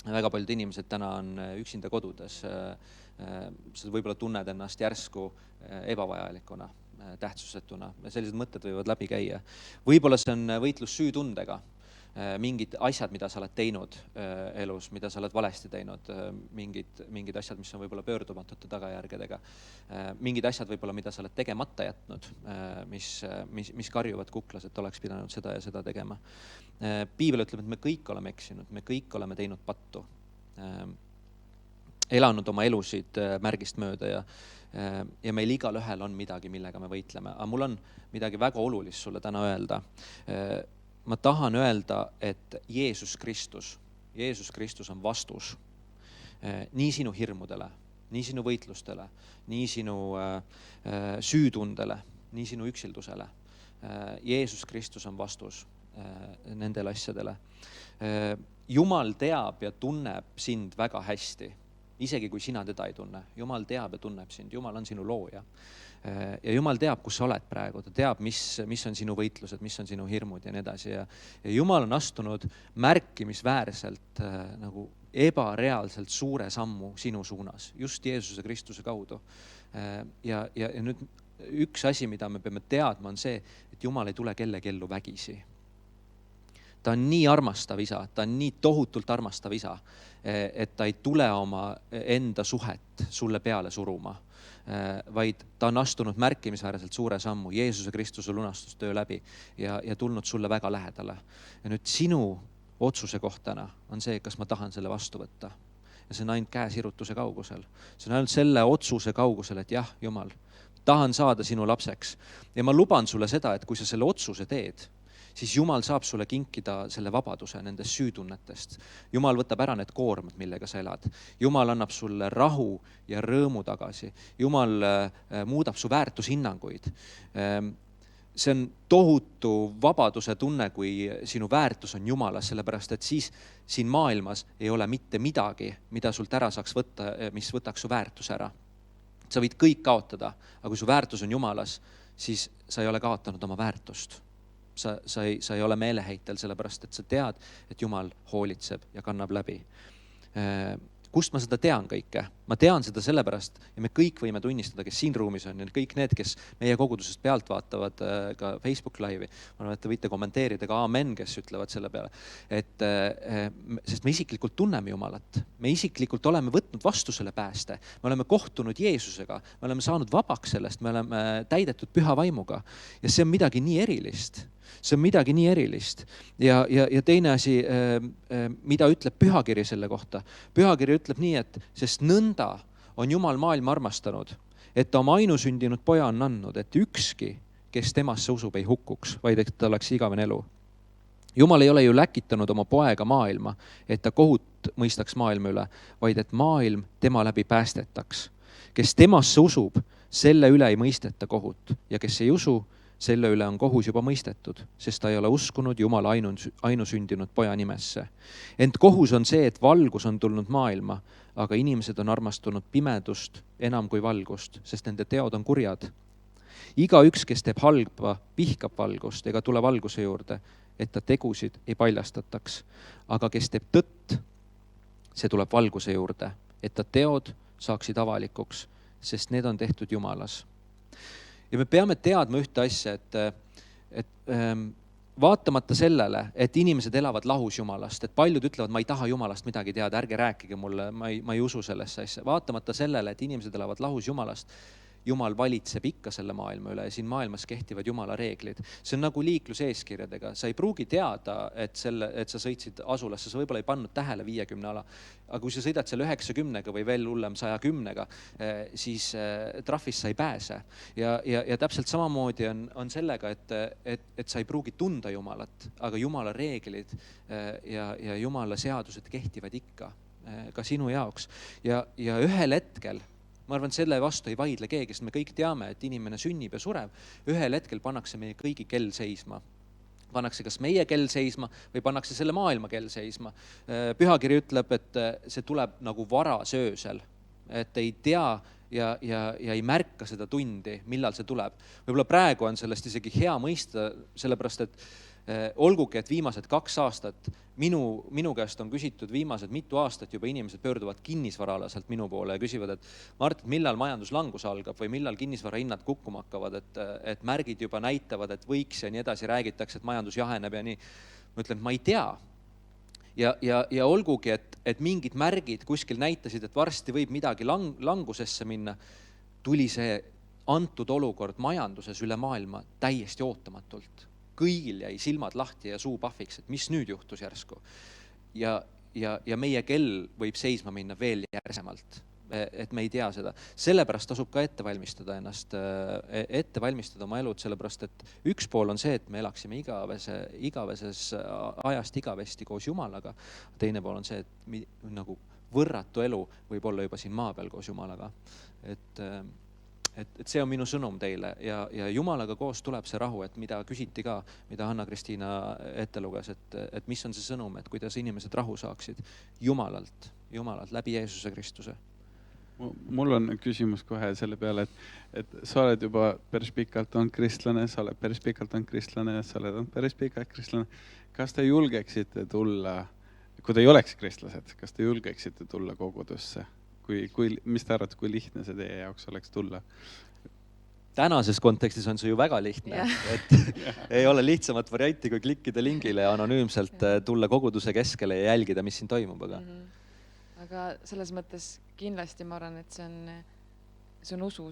Väga paljud inimesed täna on üksinda kodudes, sa võib-olla tunned ennast järsku ebavajalikuna, tähtsusetuna. Sellised mõtted võivad läbi käia. Võib-olla see on võitlus süütundega. Mingid asjad, mida sa oled teinud elus, mida sa oled valesti teinud, mingid asjad, mis on võib-olla pöördumatute tagajärgedega. Mingid asjad võib-olla, mida sa oled tegemata jätnud, mis karjuvad kuklas, et oleks pidanud seda ja seda tegema. Piibel ütleb, et me kõik oleme eksinud, me kõik oleme teinud pattu. Elanud oma elusid märgist mööda ja meil igal ühel on midagi, millega me võitleme. Aga mul on midagi väga olulist sulle täna öelda. Ma tahan öelda, et Jeesus Kristus on vastus. nii sinu hirmudele, nii sinu võitlustele, nii sinu süütundele, nii sinu üksildusele. Jeesus Kristus on vastus nendele asjadele. Jumal teab ja tunneb sind väga hästi, isegi kui sina teda ei tunne. Jumal teab ja tunneb sind, Jumal on sinu looja. Ja Jumal teab, kus sa oled praegu, ta teab, mis on sinu võitlused, mis on sinu hirmud ja nii edasi. Ja Jumal on astunud märkimisväärselt nagu ebareaalselt suure sammu sinu suunas, just Jeesuse Kristuse kaudu. Ja nüüd üks asi, mida me peame teadma, on see, et Jumal ei tule kellegi ellu vägisi. Ta on nii armastav isa, ta on nii tohutult armastav isa, et ta ei tule oma enda suhet sulle peale suruma, vaid ta on astunud märkimisväärselt suure sammu Jeesuse Kristuse lunastustöö läbi ja tulnud sulle väga lähedale. Ja nüüd sinu otsuse kohtana on see, kas ma tahan selle vastu võtta. Ja see on ainult käesirutuse kaugusel. See on ainult selle otsuse kaugusel, et jah, Jumal, tahan saada sinu lapseks. Ja ma luban sulle seda, et kui sa selle otsuse teed, siis Jumal saab sulle kinkida selle vabaduse nendest süütunnetest. Jumal võtab ära need koormad, millega sa elad. Jumal annab sulle rahu ja rõõmu tagasi. Jumal muudab su väärtushinnanguid. See on tohutu vabaduse tunne, kui sinu väärtus on Jumalas, sellepärast et siis siin maailmas ei ole mitte midagi, mida sult ära saaks võtta, mis võtaks su väärtus ära. Sa võid kõik kaotada, aga kui su väärtus on Jumalas, siis sa ei ole kaotanud oma väärtust. Sa ei ole meeleheitel, sellepärast et sa tead, et Jumal hoolitseb ja kannab läbi. Kust ma seda tean kõike? Ma tean seda sellepärast ja me kõik võime tunnistada, kes siin ruumis on ja kõik need, kes meie kogudusest pealt vaatavad ka Facebook live'i. Ma arvan, et te võite kommenteerida ka amen, kes ütlevad selle peale. Sest me isiklikult tunneme Jumalat. Me isiklikult oleme võtnud vastu selle pääste. Me oleme kohtunud Jeesusega. Me oleme saanud vabaks sellest. Me oleme täidetud püha vaimuga. Ja see on midagi nii erilist. See on midagi nii erilist. Ja teine asi, mida ütleb pühakiri selle kohta. Pühakiri ütleb nii, et sest nõnda on Jumal maailma armastanud, et ta oma ainusündinud poja on andnud, et ükski, kes temasse usub, ei hukkuks, vaid et ta oleks igavene elu. Jumal ei ole ju läkitanud oma poega maailma, et ta kohut mõistaks maailma üle, vaid et maailm tema läbi päästetaks. Kes temasse usub, selle üle ei mõisteta kohut ja kes ei usu, selle üle on kohus juba mõistetud, sest ta ei ole uskunud Jumala ainusündinud poja nimesse. Ent kohus on see, et valgus on tulnud maailma, aga inimesed on armastunud pimedust enam kui valgust, sest nende teod on kurjad. Igaüks, kes teeb halba, vihkab valgust ega tule valguse juurde, et ta tegusid ei paljastataks. Aga kes teeb tõtt, see tuleb valguse juurde, et ta teod saaksid avalikuks, sest need on tehtud Jumalas. Ja me peame teadma ühte asja, et vaatamata sellele, et inimesed elavad lahus Jumalast, et paljud ütlevad, ma ei taha Jumalast midagi teada, ärge rääkige mulle, ma ei usu sellesse asja. Vaatamata sellele, et inimesed elavad lahus Jumalast, Jumal valitseb ikka selle maailma üle ja siin maailmas kehtivad Jumala reeglid. See on nagu liikluseeskirjadega. Sa ei pruugi teada, et sa sõitsid asulasse, sa võib-olla ei pannud tähele 50 ala. Aga kui sa sõidad selle 90-ga või veel hullem 110-ga, siis trahvist sa ei pääse. Ja täpselt samamoodi on sellega, et sa ei pruugi tunda Jumalat, aga Jumala reeglid ja Jumala seadused kehtivad ikka ka sinu jaoks. Ja ühel hetkel, ma arvan, selle vastu ei vaidle keegi, sest me kõik teame, et inimene sünnib ja sureb. Ühel hetkel pannakse meie kõigi kell seisma. Pannakse kas meie kell seisma või pannakse selle maailma kell seisma. Pühakiri ütleb, et see tuleb nagu varasöösel, et ei tea ja ei märka seda tundi, millal see tuleb. Võib-olla praegu on sellest isegi hea mõista, sellepärast et olgugi, et viimased 2 aastat minu käest on küsitud viimased mitu aastat juba inimesed pöörduvad kinnisvaraalaselt minu poole ja küsivad, et Mart, millal majanduslangus algab või millal kinnisvara hinnad kukkuma hakkavad, et märgid juba näitavad, et võiks ja nii edasi räägitakse, et majandus jaheneb ja nii. Ma ütlen, et ma ei tea. Ja olgugi, et mingid märgid kuskil näitasid, et varsti võib midagi langusesse minna, tuli see antud olukord majanduses üle maailma täiesti ootamatult. Kõigil jäi silmad lahti ja suu pahviks, et mis nüüd juhtus järsku. Ja meie kell võib seisma minna veel järsemalt, et me ei tea seda. Sellepärast tasub ka ette valmistada oma elud, sellepärast et üks pool on see, et me elaksime igaveses ajast igavesti koos Jumalaga. Teine pool on see, et nagu võrratu elu võib olla juba siin maa peal koos Jumalaga. Et see on minu sõnum teile ja Jumalaga koos tuleb see rahu, et mida küsiti ka, mida Anna-Kristiina ette luges, et mis on see sõnum, et kuidas inimesed rahu saaksid Jumalalt läbi Jeesuse Kristuse. Mul on küsimus kohe selle peale, et sa oled juba päris pikalt on kristlane, sa oled päris pikalt on kristlane, sa oled päris pikalt kristlane. Kas te julgeksite tulla, kui te ei oleks kristlased, kas te julgeksite tulla kogudusse? Mis te arvate, kui lihtne see teie jaoks oleks tulla? Tänases kontekstis on see ju väga lihtne, et ei ole lihtsamat varianti, kui klikkida lingile ja anonüümselt tulla koguduse keskele ja jälgida, mis siin toimub. Aga selles mõttes kindlasti ma arvan, et see on usu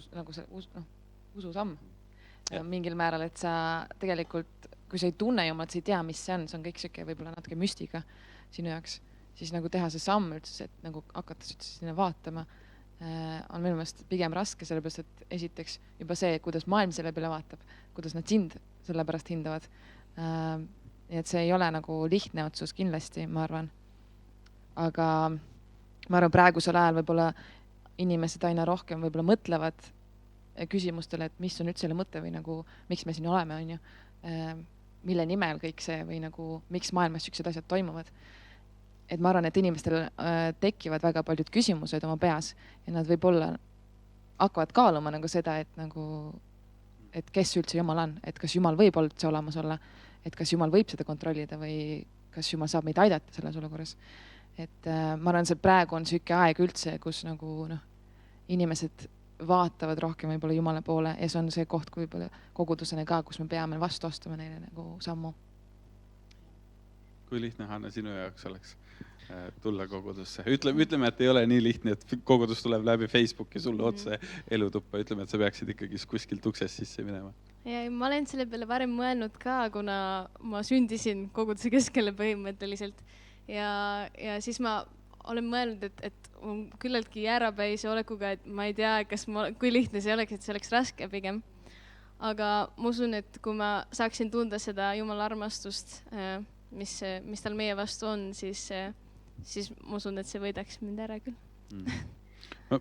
samm mingil määral, et sa tegelikult, kui sa ei tunne Jumalat, sa ei tea, mis see on kõik siuke võib-olla natuke müstika sinu jaoks, siis nagu teha see samm üldse, et nagu hakata sinna vaatama, on minu meelest pigem raske, sellepärast, et esiteks juba see, kuidas maailm selle peale vaatab, kuidas nad sind selle pärast hindavad. Nii et see ei ole nagu lihtne otsus kindlasti, ma arvan. Aga ma arvan, praegusel ajal võib-olla inimesed aina rohkem võib-olla mõtlevad küsimustele, et mis on üldse selle mõte või nagu, miks me siin oleme, on ju, mille nimel kõik see või nagu, miks maailmas siuksed asjad toimuvad. Et ma arvan, et inimestel tekivad väga paljud küsimused oma peas ja nad võib-olla hakkavad kaaluma nagu seda, et kes üldse Jumal on, et kas Jumal võib üldse olemas olla, et kas Jumal võib seda kontrollida või kas Jumal saab meid aidata selles olukorras. Et ma arvan, see praegu on siuke aeg üldse, kus nagu inimesed vaatavad rohkem võib-olla Jumala poole ja see on see koht, kui võib-olla kogudusena ka, kus me peame vastu astuma neile nagu sammu. Kui lihtne, Hanna, sinu jaoks oleks tulla kogudusse? Ütleme, et ei ole nii lihtne, et kogudus tuleb läbi Facebooki sulle otse elutuppa. Ütleme, et sa peaksid ikkagi kuskilt uksest sisse minema. Ja ma olen selle peale varem mõelnud ka, kuna ma sündisin koguduse keskele põhimõtteliselt. Ja siis ma olen mõelnud, et küllaltki jäärapäise olekuga, et ma ei tea, kui lihtne see oleks, et see oleks raske pigem. Aga ma usun, et kui ma saaksin tunda seda Jumala armastust, mis tal meie vastu on, siis ma usun, et see võidaks mind ära küll.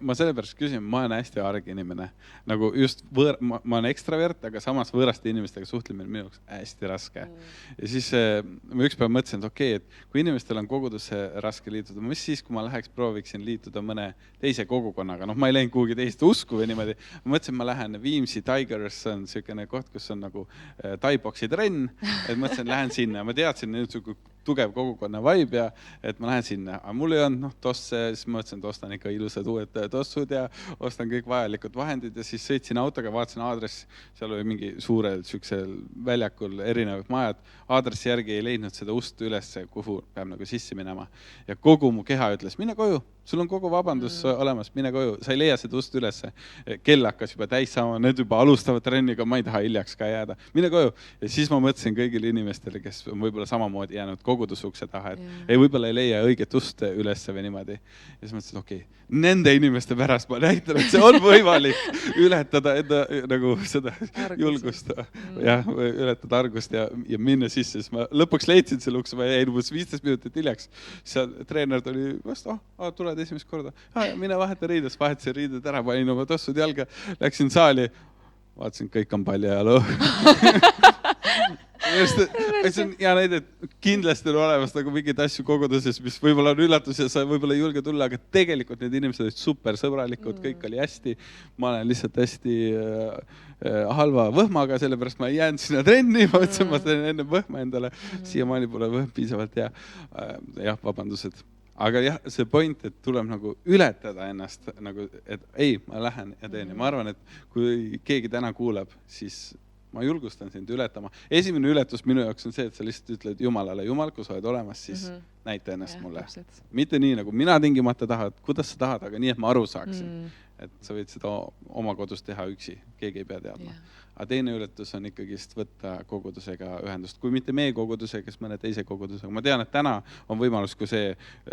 Ma sellepärast küsin, ma olen hästi arg inimene. Nagu just ma olen ekstravert, aga samas võõraste inimestega suhtlemine minu jaoks hästi raske. Ja siis ma ükspäev mõtlesin, et okei, et kui inimestel on kogudusse raske liituda, mis siis, kui ma prooviksin liituda mõne teise kogukonnaga? Ma ei läinud kuhugi teist usku või niimoodi. Ma mõtlesin, ma lähen Viimsi Tigers, on selline koht, kus on nagu taiboksi trenn. Et mõtlesin, lähen sinna. Ma teadsin nüüd tugev kogukonna vibe ja et ma lähen sinna. Aga mul ei olnud tosse, siis ma mõtlesin, et ostan ikka ilusad uued tossud ja ostan kõik vajalikud vahendid ja siis sõitsin autoga, vaatasin aadress, seal oli mingi suurel süksel väljakul erinevad majad. Aadressi järgi ei leidnud seda ust üles, kuhu peab nagu sisse minema. Ja kogu mu keha ütles, mine koju, sul on kogu vabandus olemas, mine koju, sa ei leia seda ust üles. Kell hakkas juba täis saama, need juba alustavad trenniga, ma ei taha hiljaks ka jääda. Mine koju. Ja siis ma mõtlesin kõigile inimestele, kes on võib-olla samamoodi jäänud kogudusukse taha, et ei võib-olla ei leia õiget ust üles või niimoodi. Ja siis mõtlesin, et okei, nende inimeste pärast ma näitan, et see on võimalik ületada enda nagu seda julgust ja ületada argust ja minna sisse. Siis ma lõpuks leidsin selle ukse, ma jäin 15 minutit hiljaks. Seal treener tuli vastu, tuled esimest korda. Mine vaheta riides, vahetasin riided ära, panin oma tossud jalga, läksin saali, vaatasin, kõik on paljajalu. See on hea näide, et kindlasti on olemas nagu mingid asju koguduses, mis võib-olla on üllatus ja sa võib-olla ei julge tulla, aga tegelikult need inimesed olid super sõbralikud, kõik oli hästi. Ma olen lihtsalt hästi halva võhmaga, sellepärast ma ei jäänud sinna trenni, ma mõtlesin, ma teen enne võhma endale. Siiamaani pole võhm piisavalt hea. Jah, vabandused. Aga jah, see point, et tuleb nagu ületada ennast, nagu, et ei, ma lähen ja teen. Ja ma arvan, et kui keegi täna kuuleb, siis ma julgustan sind ületama. Esimene ületus minu jaoks on see, et sa lihtsalt ütled Jumalale, Jumal, kui sa oled olemas, siis näita ennast mulle. Mitte nii, nagu mina tingimata tahad, kuidas sa tahad, aga nii, et ma aru saaksin. Et sa võid seda oma kodus teha üksi, keegi ei pea teadma. Aga teine ületus on ikkagi võtta kogudusega ühendust. Kui mitte meie kogudusega, kes mõne teise kogudusega. Ma tean, et täna on võimalus, kui see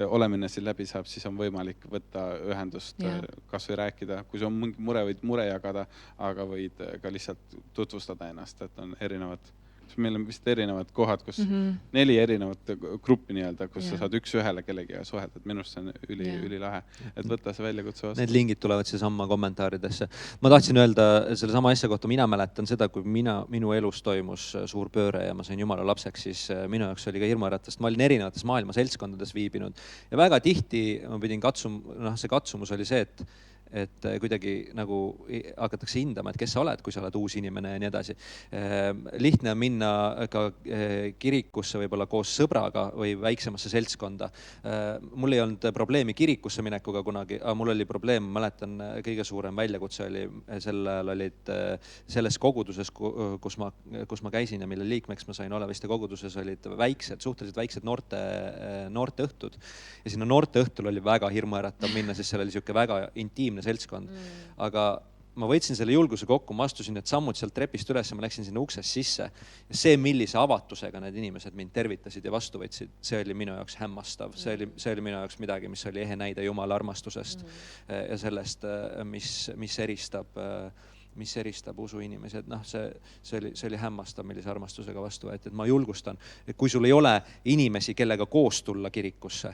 olemine siin läbi saab, siis on võimalik võtta ühendust, kas või rääkida. Kui see on mingi mure, võid mure jagada, aga võid ka lihtsalt tutvustada ennast, et on erinevad meil on vist erinevad kohad, kus 4 erinevat gruppi nii-öelda, kus sa saad üks-ühele kellegiga suhelda, et minu arust see on ülilahe, et võtta see väljakutse vastu. Need lingid tulevad seesamma kommentaaridesse. Ma tahtsin öelda selle sama asja kohta, mina mäletan seda, kui minu elus toimus suur pööre ja ma sain Jumala lapseks, siis minu jaoks oli ka hirmuäratast. Ma olin erinevates maailma seltskondades viibinud ja väga tihti ma pidin see katsumus oli see, et kuidagi nagu hakatakse hindama, et kes sa oled, kui sa oled uus inimene ja nii edasi. Lihtne on minna ka kirikusse võib-olla koos sõbraga või väiksemasse seltskonda. Mul ei olnud probleemi kirikusse minekuga kunagi, aga mul oli probleem, mäletan, kõige suurem väljakutse oli, sellel olid selles koguduses, kus ma käisin ja mille liikmeks ma sain Oleviste koguduses, olid suhteliselt väiksed noorte õhtud. Ja sinna noorte õhtul oli väga hirmuäratav minna, sest seal oli siuke väga intiimne seltskond. Aga ma võtsin selle julguse kokku, ma astusin need sammud sealt trepist üles ja ma läksin sinna uksest sisse. Ja see, millise avatusega need inimesed mind tervitasid ja vastu võtsid, see oli minu jaoks hämmastav. See oli minu jaoks midagi, mis oli ehe näide Jumala armastusest ja sellest, mis eristab usu inimesi. Et see oli hämmastav, millise armastusega vastu võeti. Et ma julgustan, et kui sul ei ole inimesi, kellega koos tulla kirikusse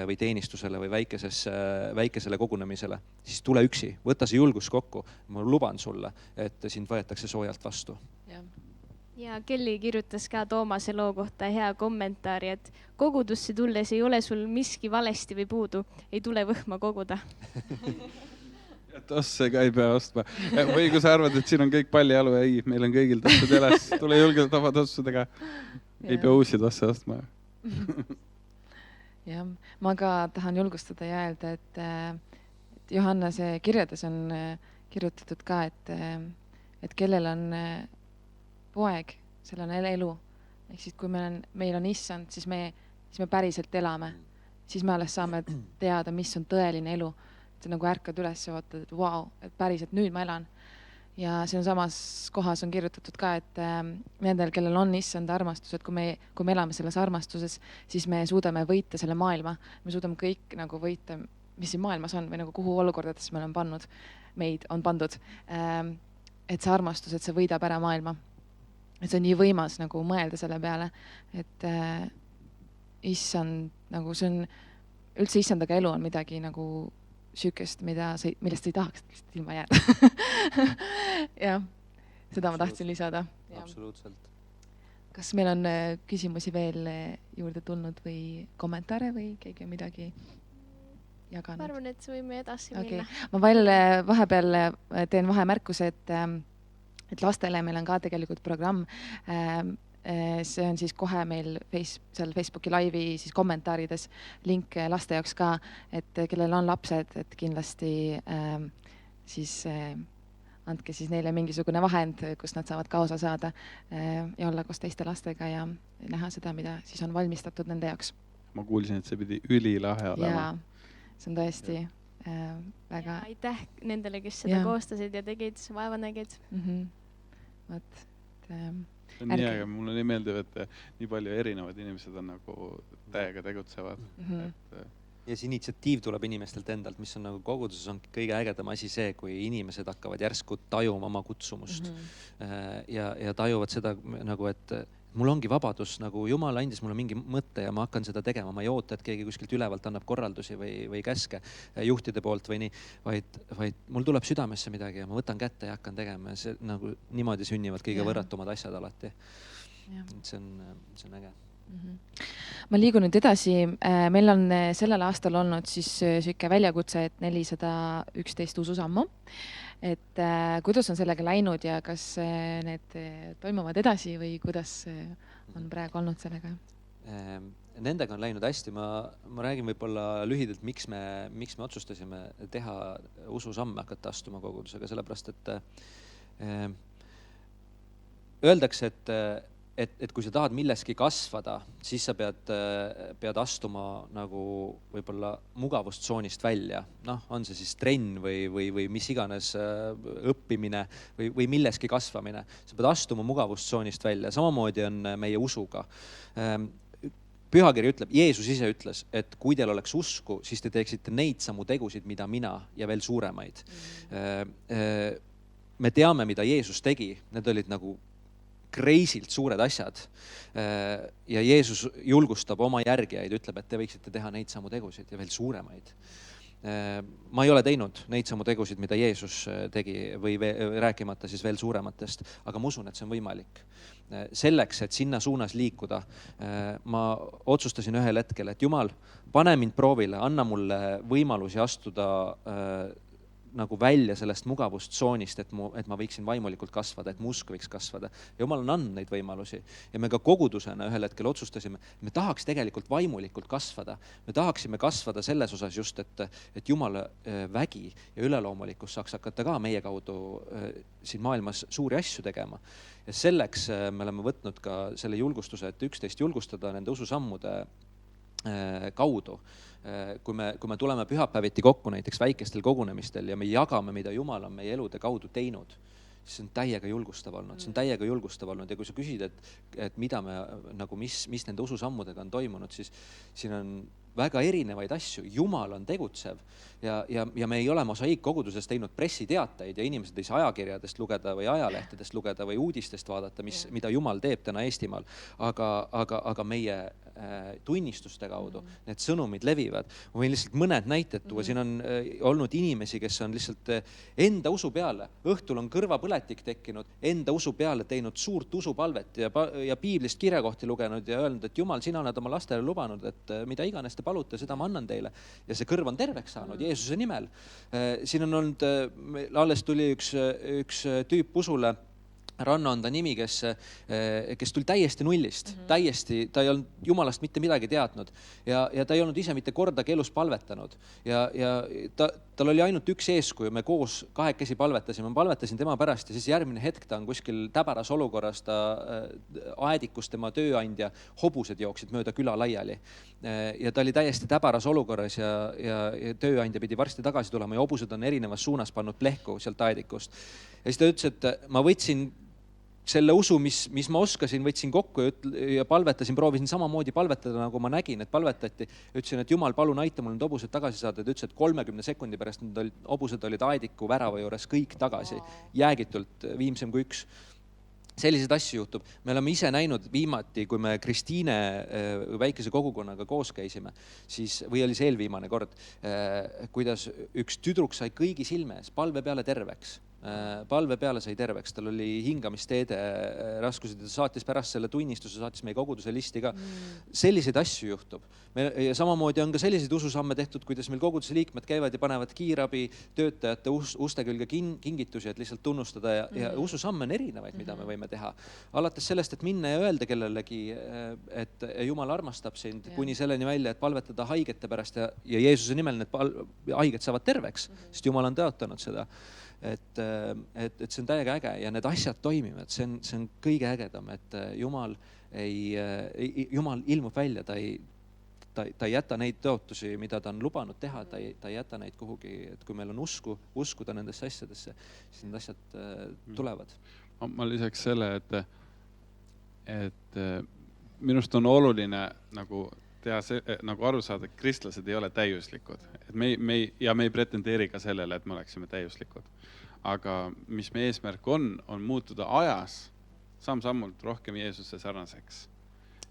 või teenistusele või väikesele kogunemisele, siis tule üksi, võta see julgus kokku. Ma luban sulle, et sind võetakse soojalt vastu. Ja Kelly kirjutas ka Toomase loo kohta hea kommentaari, et kogudusse tulles ei ole sul miski valesti või puudu, ei tule võhma koguda. Tosse ka ei pea ostma. Või kui sa arvad, et siin on kõik pallialu, ei, meil on kõigil tossud üles. Tule julgelt oma tossudega. Ei pea uusi tosse ostma. Ja, ma ka tahan julgustada ja öelda, et Johannese kirjades on kirjutatud ka, et kellel on poeg, seal on elu. Ehk siis kui meil on issand, siis me päriselt elame. Siis me alles saame teada, mis on tõeline elu. See nagu ärkad üles ja ootad, et vau, et päriselt nüüd ma elan. Ja see on samas kohas on kirjutatud ka, et nendel, kellel on issand armastus, et kui me elame selles armastuses, siis me suudame võita selle maailma. Me suudame kõik nagu võita, mis siin maailmas on või nagu kuhu olukordades me meid on pandud. Et see armastus, et see võidab ära maailma. Et see on nii võimas nagu mõelda selle peale, et issand, nagu see on, üldse issandaga elu on midagi nagu sükest, millest ei tahaks ilma jääda. Ja, seda ma tahtsin lisada. Absoluutselt. Kas meil on küsimusi veel juurde tulnud või kommentaare või keegi midagi jaganud? Ma arvan, et võime edasi minna. Ma vahepeal teen vahemärkuse, et lastele meil on ka tegelikult programm. See on siis kohe meil seal Facebooki laivi siis kommentaarides link laste jaoks ka, et kellel on lapsed, et kindlasti siis andke siis neile mingisugune vahend, kus nad saavad ka osa saada ja olla koos teiste lastega ja näha seda, mida siis on valmistatud nende jaoks. Ma kuulsin, et see pidi ülilahe olema. Ja, see on tõesti väga... Ja, aitäh nendele, kes seda koostasid ja tegid, vaeva nägid. Võt, see on nii, aga mulle nii meeldib, et nii palju erinevad inimesed on nagu täiega tegutsevad. Ja see initsiatiiv tuleb inimestelt endalt, mis on nagu koguduses on kõige ägedam asi see, kui inimesed hakkavad järsku tajuma oma kutsumust ja tajuvad seda nagu, et mul ongi vabadus, nagu Jumal andis mulle mingi mõtte ja ma hakkan seda tegema. Ma ei oota, et keegi kuskilt ülevalt annab korraldusi või käske juhtide poolt või nii, vaid mul tuleb südamesse midagi ja ma võtan kätte ja hakkan tegema. Ja see nagu niimoodi sünnivad kõige võrratumad asjad alati. See on äge. Ma liigun nüüd edasi. Meil on sellel aastal olnud siis süke väljakutse, et 411 ususammu. Et kuidas on sellega läinud ja kas need toimuvad edasi või kuidas on praegu olnud sellega? Nendega on läinud hästi. Ma räägin võib-olla lühidalt, miks me otsustasime teha ususamme hakata astuma kogudusega, sellepärast, et öeldakse, et kui sa tahad milleski kasvada, siis sa pead astuma nagu võib-olla mugavustsoonist välja. On see siis trenn või mis iganes õppimine või milleski kasvamine. Sa pead astuma mugavustsoonist välja. Samamoodi on meie usuga. Pühakiri ütleb, Jeesus ise ütles, et kui teil oleks usku, siis te teeksite neid samu tegusid, mida mina ja veel suuremaid. Me teame, mida Jeesus tegi. Need olid nagu crazy'lt suured asjad. Ja Jeesus julgustab oma järgijaid, ütleb, et te võiksite teha neid samu tegusid ja veel suuremaid. Ma ei ole teinud neid samu tegusid, mida Jeesus tegi või rääkimata siis veel suurematest, aga ma usun, et see on võimalik. Selleks, et sinna suunas liikuda, ma otsustasin ühel hetkel, et Jumal, pane mind proovile, anna mulle võimalusi astuda nagu välja sellest mugavustsoonist, et ma võiksin vaimulikult kasvada, et mu usk võiks kasvada. Ja Jumal on andnud neid võimalusi. Ja me ka kogudusena ühel hetkel otsustasime, et me tahaks tegelikult vaimulikult kasvada. Me tahaksime kasvada selles osas just, et Jumala vägi ja üleloomulikkus saaks hakata ka meie kaudu siin maailmas suuri asju tegema. Ja selleks me oleme võtnud ka selle julgustuse, et üksteist julgustada nende ususammude kaudu. Kui me tuleme pühapäeviti kokku näiteks väikestel kogunemistel ja me jagame, mida Jumal on meie elude kaudu teinud, siis see on täiega julgustav olnud. See on täiega julgustav olnud. Ja kui sa küsid, et mida me, nagu mis nende ususammudega on toimunud, siis siin on väga erinevaid asju. Jumal on tegutsev ja me ei ole Mosaiik koguduses teinud pressiteateid ja inimesed ei saa ajakirjadest lugeda või ajalehtedest lugeda või uudistest vaadata, mida Jumal teeb täna Eestimaal. Aga meie tunnistuste kaudu need sõnumid levivad. Ma võin lihtsalt mõned näited tuua. Siin on olnud inimesi, kes on lihtsalt enda usu peale. Õhtul on kõrvapõletik tekkinud, enda usu peale teinud suurt usupalvet ja piiblist kirjakohti lugenud ja öelnud, et Jumal, sina oled oma lastele lubanud, et mida iganes te palute, seda ma annan teile. Ja see kõrv on terveks saanud Jeesuse nimel. Siin on olnud, alles tuli üks tüüp usule, Ranno on ta nimi, kes tuli täiesti nullist, täiesti, ta ei olnud Jumalast mitte midagi teadnud ja ta ei olnud ise mitte kordagi elus palvetanud ja tal oli ainult üks eeskuju, me koos kahekesi palvetasime, ma palvetasin tema pärast ja siis järgmine hetk ta on kuskil täbaras olukorras, ta aedikus tema tööandja, hobused jooksid mööda küla laiali ja ta oli täiesti täbaras olukorras ja tööandja pidi varsti tagasi tulema ja hobused on erinevas suunas pannud plehku sealt aedikust. Ja siis ta ütles, et ma võtsin selle usu, mis ma oskasin, võtsin kokku ja palvetasin, proovisin samamoodi palvetada, nagu ma nägin, et palvetati. Ütlesin, et Jumal, palun aita mul need hobused tagasi saada. Ta ütles, et 30 sekundi pärast hobused olid aediku värava juures kõik tagasi, jäägitult viimsem kui üks. Selliseid asju juhtub. Me oleme ise näinud viimati, kui me Kristiine väikese kogukonnaga koos käisime, siis, või oli see eelviimane kord, kuidas üks tüdruk sai kõigi silme ees palve peale terveks. Palve peale sai terveks, tal oli hingamisteede raskused ja ta saatis pärast selle tunnistuse, saatis meie koguduse listi ka. Selliseid asju juhtub. Ja samamoodi on ka selliseid ususamme tehtud, kuidas meil koguduse liikmed käivad ja panevad kiirabi töötajate uste külge kingitusi, et lihtsalt tunnustada ja ususamme on erinevaid, mida me võime teha. Alates sellest, et minna ja öelda kellelegi, et Jumal armastab sind, kuni selleni välja, et palvetada haigete pärast ja Jeesuse nimel need haiged saavad terveks, sest Jumal on tõotanud seda. Et see on täiega äge ja need asjad toimivad, see on kõige ägedam, et Jumal ilmub välja, ta ei jäta neid tõotusi, mida ta on lubanud teha, ta ei jäta neid kuhugi, et kui meil on uskuda nendesse asjadesse, siis need asjad tulevad. Ma lisaks selle, et minust on oluline nagu aru saada, et kristlased ei ole täiuslikud. Et me ei pretendeeri ka sellele, et me oleksime täiuslikud. Aga mis meie eesmärk on muutuda ajas samm-sammult rohkem Jeesuse sarnaseks.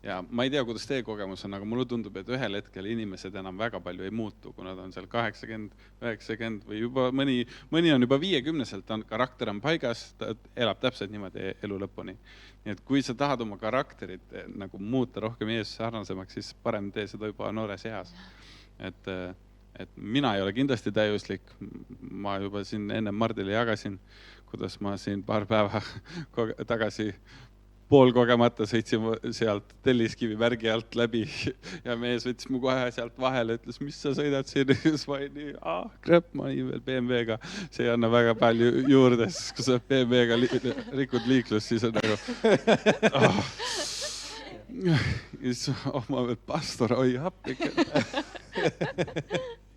Ja ma ei tea, kuidas teie kogemus on, aga mulle tundub, et ühel hetkel inimesed enam väga palju ei muutu, kui nad on seal 80, 90 või juba mõni on juba 50-selt, karakter on paigas, ta elab täpselt niimoodi elu lõpuni. Nii et kui sa tahad oma karakterit nagu muuta rohkem Jeesuse sarnasemaks, siis parem tee seda juba noores eas. Et mina ei ole kindlasti täiuslik. Ma juba siin enne Mardile jagasin, kuidas ma siin paar päeva tagasi poolkogemata sõitsin sealt Telliskivi märgi alt läbi ja mees võttis mu kohe sealt vahele, ütles, mis sa sõidad siin? Ma olin nii, krep, ma olin veel BMW-ga. See ei anna väga palju juurde, sest kui sa BMW-ga rikud liiklust, siis on nagu... ma veel pastor, oi appi.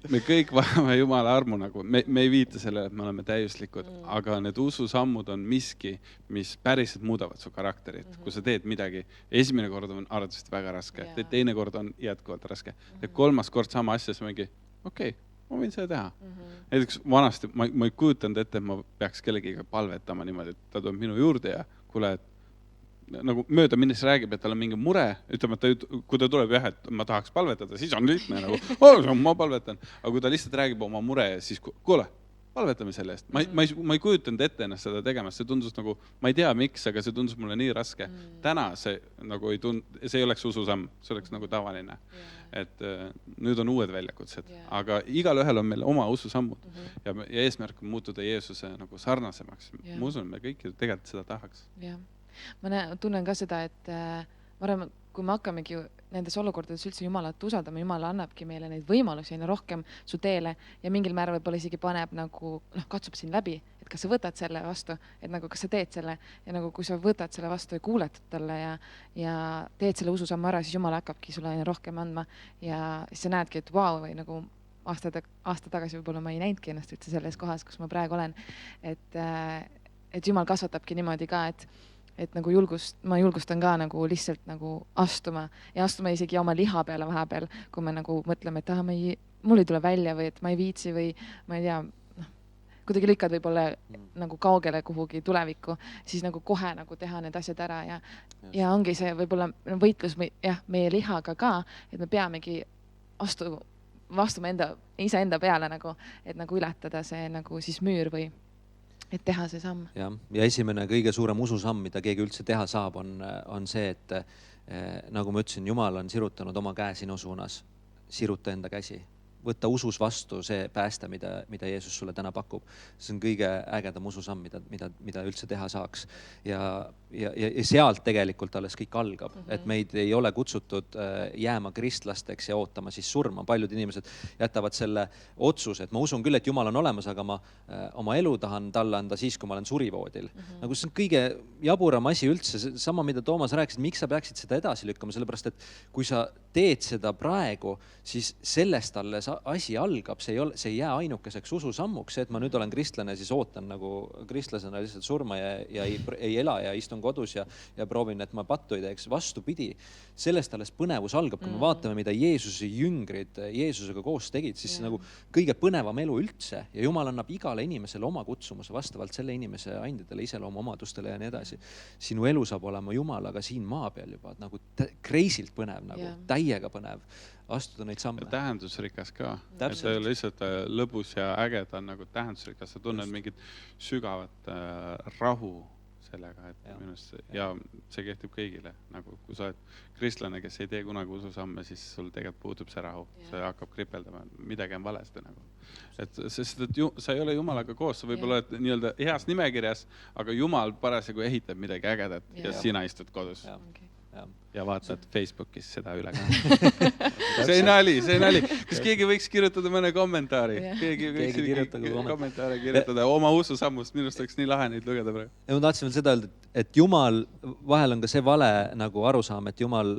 Me kõik vajame Jumala armu, nagu me ei viita sellele, et me oleme täiuslikud, aga need ususammud on miski, mis päriselt muudavad su karakterit. Kui sa teed midagi, esimene kord on arvatavasti väga raske, teine kord on jätkuvalt raske. Ja kolmas kord sama asja, siis mingi, okei, ma võin seda teha. Näiteks vanasti, ma ei kujutanud ette, et ma peaks kellegiga palvetama niimoodi, et ta tuleb minu juurde ja kuule, nagu mööda minnes räägib, et tal on mingi mure, ütleme, et kui ta tuleb jah, et ma tahaks palvetada, siis on lihtne nagu, ma palvetan. Aga kui ta lihtsalt räägib oma mure, siis kuule, palvetame selle eest. Ma ei kujutanud ette ennast seda tegemas, see tundus nagu, ma ei tea miks, aga see tundus mulle nii raske. Täna see nagu see ei oleks ususamm, see oleks nagu tavaline. Et nüüd on uued väljakutsed, aga igal ühel on meil oma ususammud ja eesmärk on muutuda Jeesuse nagu sarnasemaks. Ma usun, me kõik tegelikult seda tahaks. Ma tunnen ka seda, et ma arvan, kui me hakkamegi nendes olukordades üldse Jumalat usaldama, Jumal annabki meile neid võimalusi aina rohkem su teele ja mingil määral võib-olla isegi paneb nagu, katsub siin läbi, et kas sa võtad selle vastu, et nagu kas sa teed selle ja nagu kui sa võtad selle vastu ja kuuletad talle ja teed selle ususammu ära, siis Jumal hakkabki sulle aina rohkem andma ja siis sa näedki, et vau, või nagu aasta tagasi võib-olla ma ei näinudki ennast üldse selles kohas, kus ma praegu olen, et Jumal kasvatabki niimoodi ka, et nagu ma julgustan ka nagu lihtsalt nagu astuma ja astuma isegi oma liha peale vahepeal, kui me nagu mõtleme, et mul ei tule välja või et ma ei viitsi või ma ei tea, kuidagi lükkad võib-olla nagu kaugele kuhugi tulevikku, siis nagu kohe nagu teha need asjad ära ja ongi see võib-olla võitlus meie lihaga ka, et me peamegi vastuma iseenda peale nagu, et nagu ületada see nagu siis müür või et teha see samm. Ja esimene kõige suurem ususamm, mida keegi üldse teha saab, on see, et nagu ma ütlesin, Jumal on sirutanud oma käe sinu suunas, siruta enda käsi. Võtta usus vastu see pääste, mida Jeesus sulle täna pakub. See on kõige ägedam ususamm, mida üldse teha saaks. Ja sealt tegelikult alles kõik algab, et meid ei ole kutsutud jääma kristlasteks ja ootama siis surma. Paljud inimesed jätavad selle otsuse, et ma usun küll, et Jumal on olemas, aga ma oma elu tahan talle anda siis, kui ma olen surivoodil. Nagu see on kõige jaburam asi üldse, sama mida Toomas rääkis, miks sa peaksid seda edasi lükkama, sellepärast, et kui sa teed seda praegu, siis sellest alles asi algab, see ei jää ainukeseks ususammuks, see, et ma nüüd olen kristlane, siis ootan nagu kristlasena lihtsalt surma ja ei ela ja istun kodus ja proovin, et ma pattu ei teeks. Vastupidi, sellest alles põnevus algab, kui me vaatame, mida Jeesuse jüngrid Jeesusega koos tegid, siis nagu kõige põnevam elu üldse ja Jumal annab igale inimesele oma kutsumuse vastavalt selle inimese andidele, iseloomu omadustele ja nii edasi. Sinu elu saab olema Jumalaga siin maa peal juba nagu kreisilt põnev, nagu täiega põnev astuda neid samme. Tähendusrikas ka. Et ta ei ole lihtsalt lõbus ja äge, ta on nagu tähendusrikas, sa tunned mingit sügavat rahu sellega, et minust, ja see kehtib kõigile. Nagu kui sa oled kristlane, kes ei tee kunagi ususamme, siis sul tegelikult puutub see rahu. See hakkab kripeldama, midagi on valesti nagu. Sest et sa ei ole Jumalaga koos, sa võib-olla oled nii-öelda heas nimekirjas, aga Jumal parasjagu ehitab midagi ägedat ja sina istud kodus. Ja vaatad Facebookis seda üle ka. See nali. Kas keegi võiks kirjutada mõne kommentaari? Keegi võiks kommentaare kirjutada oma ususammust. Minust oleks nii lahe neid lugeda praegu. Ma tahtsin veel seda öelda, et Jumal, vahel on ka see vale nagu arusaam, et Jumal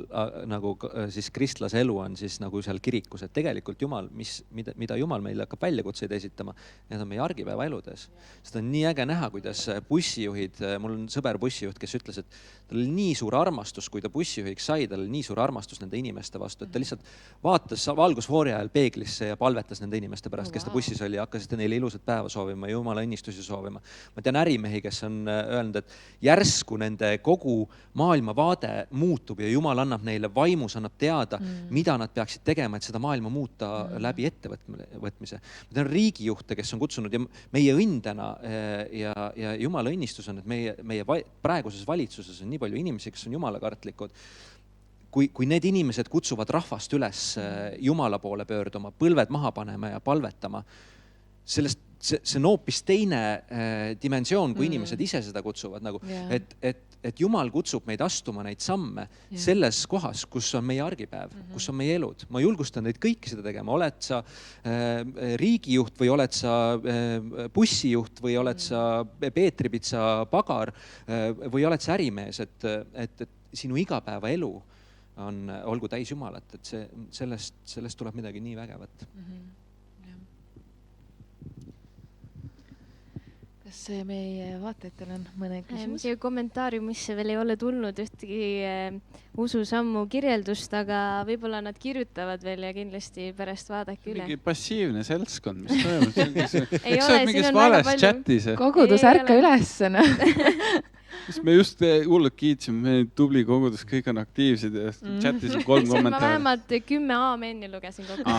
nagu siis kristlase elu on siis nagu seal kirikus, et tegelikult Jumal, mida Jumal meile hakkab väljakutseid esitama, need on meie argipäeva eludes. Seda on nii äge näha, kuidas bussijuhid, mul on sõber bussijuht, kes ütles, et tal oli nii suur armastus, kui ta bussijuhiks sai, tal oli nii suur armastus nende inimeste vastu, et ta lihtsalt vaatas valgusfoori ajal peeglisse ja palvetas nende inimeste pärast, kes ta bussis oli ja hakkasid neile ilusat päeva soovima ja Jumala õnnistusi soovima. Ma tean ärimehi, kes on öelnud, et järsku nende kogu maailma vaade muutub ja Jumal annab neile vaimus, annab teada, mida nad peaksid tegema, et seda maailma muuta läbi ettevõtmise. Ma tean riigijuhte, kes on kutsunud ja meie õndena ja Jumala õnnistus on, et meie praeguses valitsuses on nii palju inimesi, kes on jumalakartlikud. Kui need inimesed kutsuvad rahvast üles Jumala poole pöörduma, põlved maha panema ja palvetama, see on hoopis teine dimensioon, kui inimesed ise seda kutsuvad. Nagu, et Jumal kutsub meid astuma neid samme selles kohas, kus on meie argipäev, kus on meie elud. Ma julgustan teid kõiki seda tegema. Oled sa riigijuht või oled sa bussijuht või oled sa Peetripitsa pagar või oled sa ärimees, et sinu igapäeva elu olgu täis Jumalat, et sellest tuleb midagi nii vägevat. Kas meie vaatetel on mõne küsimus? See kommentaariumisse veel ei ole tulnud ühtegi ususammu kirjeldust, aga võib-olla nad kirjutavad veel ja kindlasti pärast vaadake üle. Mingi passiivne seltskond, mis toimub. Ei ole, siin on väga palju. Kogudus ärka üles. Siis me just hullult kiitsime, me tubli kogudus, kõik on aktiivsed ja chatisin 3 ma kommentaari. vähemalt 10 aameni lugesin kokku.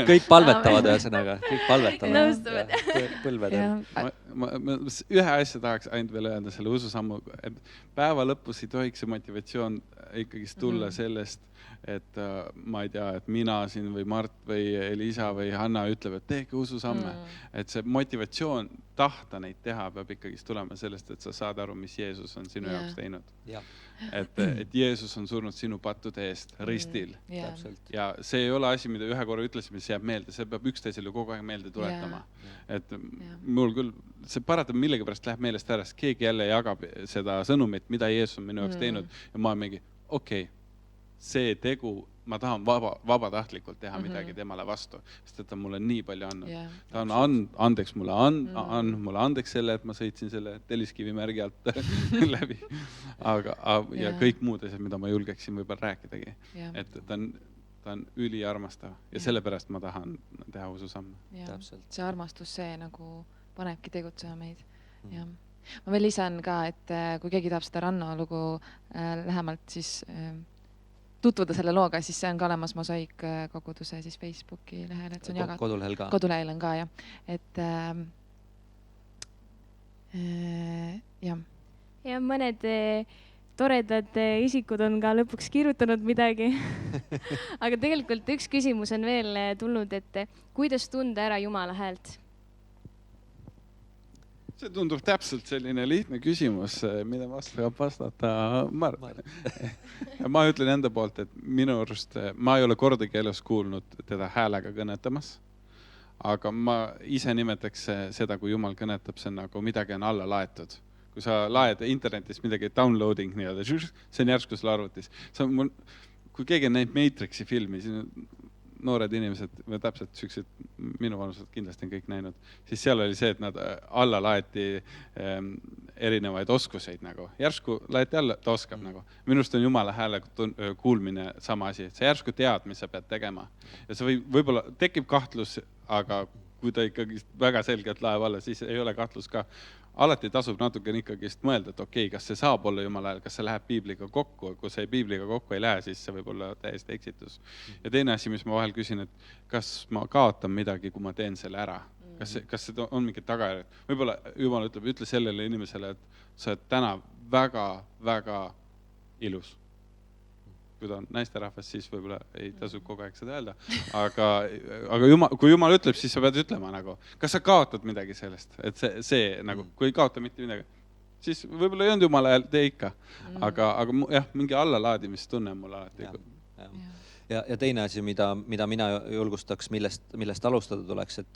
kõik palvetavad ühesõnaga, kõik palvetavad. Nõustuvad. Põlvedel. Ma ühe asja tahaks ainult veel öelda selle ususammu, et päeva lõpus ei tohiks see motivatsioon ikkagist tulla sellest, et ma ei tea, et mina siin või Mart või Elisa või Hanna ütleb, et tehke ususamme. Et see motivatsioon tahta neid teha peab ikkagist tulema sellest, et sa saad aru, mis Jeesus on sinu jaoks teinud. Et Jeesus on surnud sinu pattude eest ristil. Ja see ei ole asi, mida ühe korra ütlesime, see jääb meelde, see peab üksteisele kogu aeg meelde tuletama. Et mul küll, see paratab millegi pärast läheb meelest ära, sest keegi jälle jagab seda sõnumit, mida Jeesus on minu jaoks teinud ja ma mingi, okei, see tegu, ma tahan vabatahtlikult teha midagi temale vastu, sest et ta mulle nii palju andnud. Ta on andeks mulle andeks selle, et ma sõitsin selle Telliskivi märgi alt läbi. Ja kõik muud asjad, mida ma julgeksin võib-olla rääkidagi. Et ta on üliarmastav ja sellepärast ma tahan teha ususamme. See armastus, see nagu panebki tegutsema meid. Ma veel lisan ka, et kui keegi tahab seda Ranno lugu lähemalt siis tutvuda selle looga, siis see on ka olemas Mosaik koguduse siis Facebooki lehel, et see on jagatud. Kodulehel ka. Kodulehel on ka, jah. Et jah. Ja mõned toredad isikud on ka lõpuks kirjutanud midagi. Aga tegelikult üks küsimus on veel tulnud, et kuidas tunda ära Jumala häält? See tundub täpselt selline lihtne küsimus, mida saab vastata Mart. Ma ütlen enda poolt, et minu arust ma ei ole kordagi elus kuulnud teda häälega kõnetamas, aga ma ise nimetaks seda, kui Jumal kõnetab, see nagu midagi on alla laetud. Kui sa laed internetis midagi downloading, see on järsku sulle arvutis. Kui keegi on näinud Matrixi filmi, noored inimesed, täpselt süksed minu vanused kindlasti on kõik näinud, siis seal oli see, et nad alla laeti erinevaid oskuseid nagu. Järsku laeti alla, ta oskab nagu. Minust on Jumala hääle kuulmine sama asi, et sa järsku tead, mis sa pead tegema. Ja see võib-olla tekib kahtlus, aga kui ta ikkagi väga selgelt laeb alla, siis ei ole kahtlus ka. Alati tasub natuke ikkagist mõelda, et okei, kas see saab olla Jumala hääl, kas see läheb Piibliga kokku, kui see Piibliga kokku ei lähe, siis see võib olla täiesti eksitus. Ja teine asi, mis ma vahel küsin, et kas ma kaotan midagi, kui ma teen selle ära? Kas see on mingi tagajärg? Võib-olla Jumal ütle sellele inimesele, et sa oled täna väga, väga ilus. Kui ta on naisterahvas, siis võib-olla ei tasu kogu aeg seda öelda. Aga kui Jumal ütleb, siis sa pead ütlema nagu, kas sa kaotad midagi sellest? Et see nagu, kui ei kaota mitte midagi, siis võib-olla ei olnud Jumala hääl, tee ikka. Aga jah, mingi allalaadimistunne mul alati. Ja teine asi, mida mina julgustaks, millest alustada tuleks, et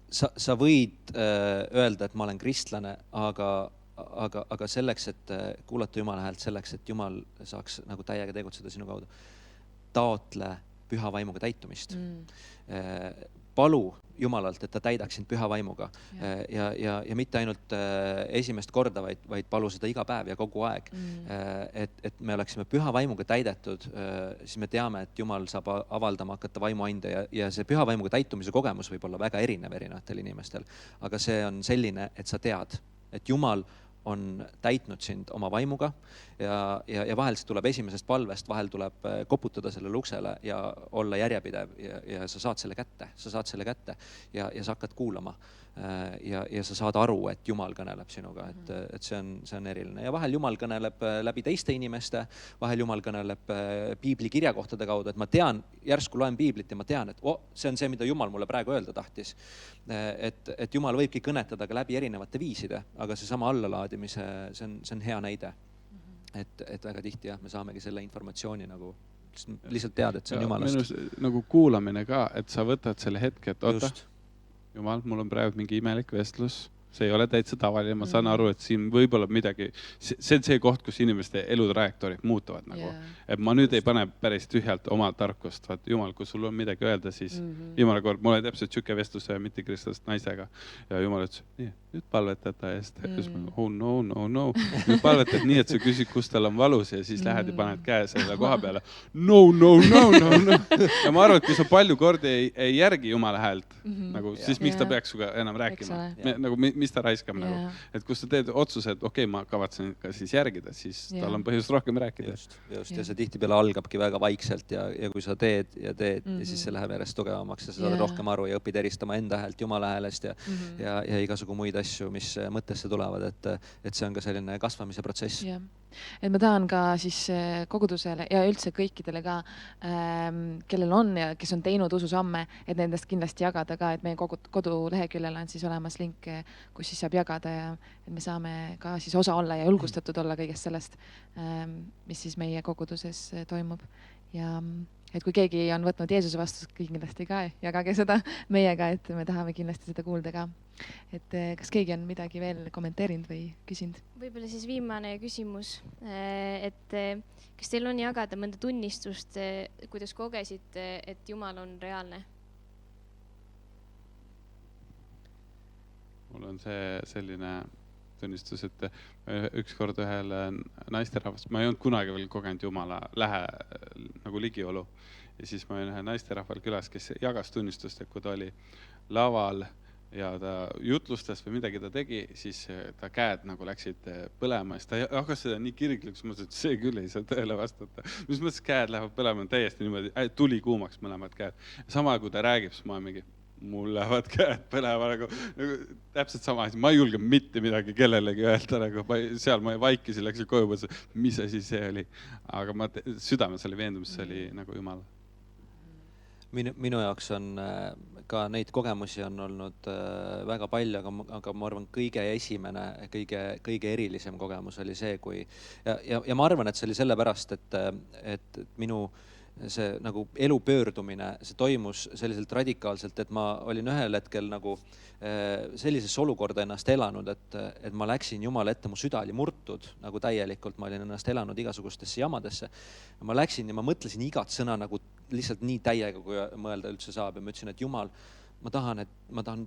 sa võid öelda, et ma olen kristlane, aga selleks, et kuulata Jumala häält, selleks, et Jumal saaks nagu täiega tegutseda sinu kaudu, taotle püha vaimuga täitumist. Palu Jumalalt, et ta täidaks sind püha vaimuga ja mitte ainult esimest korda, vaid palu seda iga päev ja kogu aeg. Et me oleksime püha vaimuga täidetud, siis me teame, et Jumal saab avaldama hakata vaimuande ja see püha vaimuga täitumise kogemus võib olla väga erinev erinevatel inimestel. Aga see on selline, et sa tead, et Jumal on täitnud sind oma vaimuga ja vahel see tuleb esimesest palvest, vahel tuleb koputada sellele uksele ja olla järjepidev ja sa saad selle kätte ja sa hakkad kuulama ja sa saad aru, et Jumal kõneleb sinuga, et see on eriline. Ja vahel Jumal kõneleb läbi teiste inimeste, vahel Jumal kõneleb piibli kirjakohtade kaudu, et ma tean, järsku loen piiblit ja ma tean, et see on see, mida Jumal mulle praegu öelda tahtis. Et Jumal võibki kõnetada ka läbi erinevate viiside, aga see sama allalaadimise, see on hea näide. Et väga tihti me saamegi selle informatsiooni nagu lihtsalt teada, et see on Jumalast. Nagu kuulamine ka, et sa võtad selle hetke, et oota, Jumal, mul on praegu mingi imelik vestlus, see ei ole täitsa tavaline, ma saan aru, et siin võib-olla midagi, see on see koht, kus inimeste elutrajektorid muutuvad nagu. Et ma nüüd ei pane päris tühjalt oma tarkust, vaat Jumal, kui sul on midagi öelda, siis viimane kord, mul oli täpselt süke vestlus mitte-kristlast naisega ja Jumal ütles, nii, nüüd palvetad ta eest. Oh no, nüüd palvetad nii, et sa küsid, kus tal on valus ja siis lähed ja paned käe selle koha peale. No. Ja ma arvan, et kui sa palju kordi ei järgi Jumala häält, siis miks ta peaks suga enam rääkima? Nagu mis ta raiskab nagu. Et kus sa teed otsuse, et okei, ma kavatsen ka siis järgida, siis tal on põhjust rohkem rääkida. Just. Ja see tihtipeale algabki väga vaikselt ja kui sa teed ja siis see läheb järjest tugevamaks ja sa saad rohkem aru ja õpid eristama enda häält Jumala häälest ja igasugu muid asju, mis mõttesse tulevad, et see on ka selline kasvamise protsess. Et ma tahan ka siis kogudusele ja üldse kõikidele ka, kellel on ja kes on teinud ususamme, et nendest kindlasti jagada ka, et meie koduleheküljel on siis olemas link, kus siis saab jagada ja et me saame ka siis osa olla ja julgustatud olla kõigest sellest, mis siis meie koguduses toimub. Ja et kui keegi on võtnud Jeesuse vastu, kindlasti ka jagage seda meiega, et me tahame kindlasti seda kuulda ka. Et kas keegi on midagi veel kommenteerinud või küsinud? Võib-olla siis viimane küsimus, et kas teil on jagada mõnda tunnistust, kuidas kogesite, et Jumal on reaalne? Mul on selline tunnistus, et ükskord ühele naisterahvast, ma ei olnud kunagi veel kogenud Jumala nagu ligiolu. Ja siis ma olin ühe naisterahval külas, kes jagas tunnistust, et kui ta oli laval ja ta jutlustas või midagi ta tegi, siis ta käed nagu läksid põlema. Siis ta jagas seda nii kirglikult, ma mõtlesin, et see küll ei saa tõele vastata. Mis mõttes käed lähevad põlema täiesti niimoodi, tuli kuumaks mõlemad käed. Sama kui ta räägib, siis ma mingi, mul lähevad käed põlema nagu täpselt sama asi. Ma ei julge mitte midagi kellelegi öelda, nagu seal ma vaikisin, läksin koju, mõtlesin, mis asi see oli. Aga südames oli veendumus, see oli nagu Jumal. Minu jaoks on ka neid kogemusi on olnud väga palju, aga ma arvan, kõige esimene, kõige erilisem kogemus oli see, kui ja ma arvan, et see oli sellepärast, et minu see nagu elu pöördumine, see toimus selliselt radikaalselt, et ma olin ühel hetkel nagu sellisesse olukorda ennast elanud, et ma läksin Jumala ette, mu süda oli murtud nagu täielikult, ma olin ennast elanud igasugustesse jamadesse. Ma läksin ja ma mõtlesin igat sõna nagu lihtsalt nii täiega, kui mõelda üldse saab ja ma ütlesin, et Jumal, ma tahan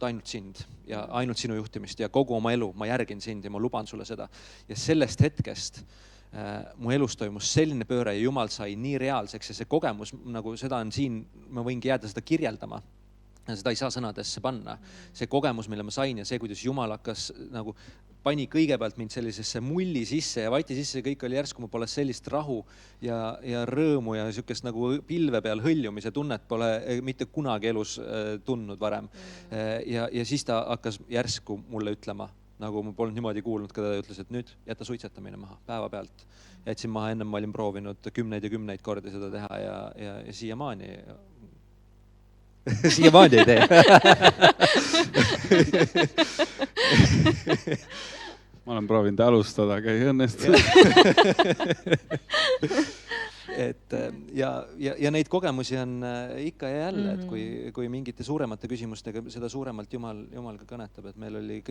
ainult sind ja ainult sinu juhtimist ja kogu oma elu, ma järgin sind ja ma luban sulle seda. Ja sellest hetkest mu elus toimus selline pööre ja Jumal sai nii reaalseks ja see kogemus, nagu seda on siin, ma võingi jääda seda kirjeldama. Seda ei saa sõnadesse panna. See kogemus, mille ma sain ja see, kuidas Jumal hakkas nagu pani kõigepealt mind sellisesse mulli sisse ja vaiti sisse, kõik oli järsku, mul pole sellist rahu ja rõõmu ja sükest nagu pilve peal hõljumise tunnet pole mitte kunagi elus tundnud varem. Ja siis ta hakkas järsku mulle ütlema, nagu ma polnud niimoodi kuulnud, kada ta ütles, et nüüd jäta suitsetamine maha päeva pealt. Jätsin maha, ennem ma olin proovinud kümneid ja kümneid kordi seda teha ja siiamaani siiamaani ei tee. Ma olen proovinud alustada, aga ei õnnestu. Ja neid kogemusi on ikka ja jälle, et kui mingite suuremate küsimustega, seda suuremalt Jumal ka kõnetab, et meil oli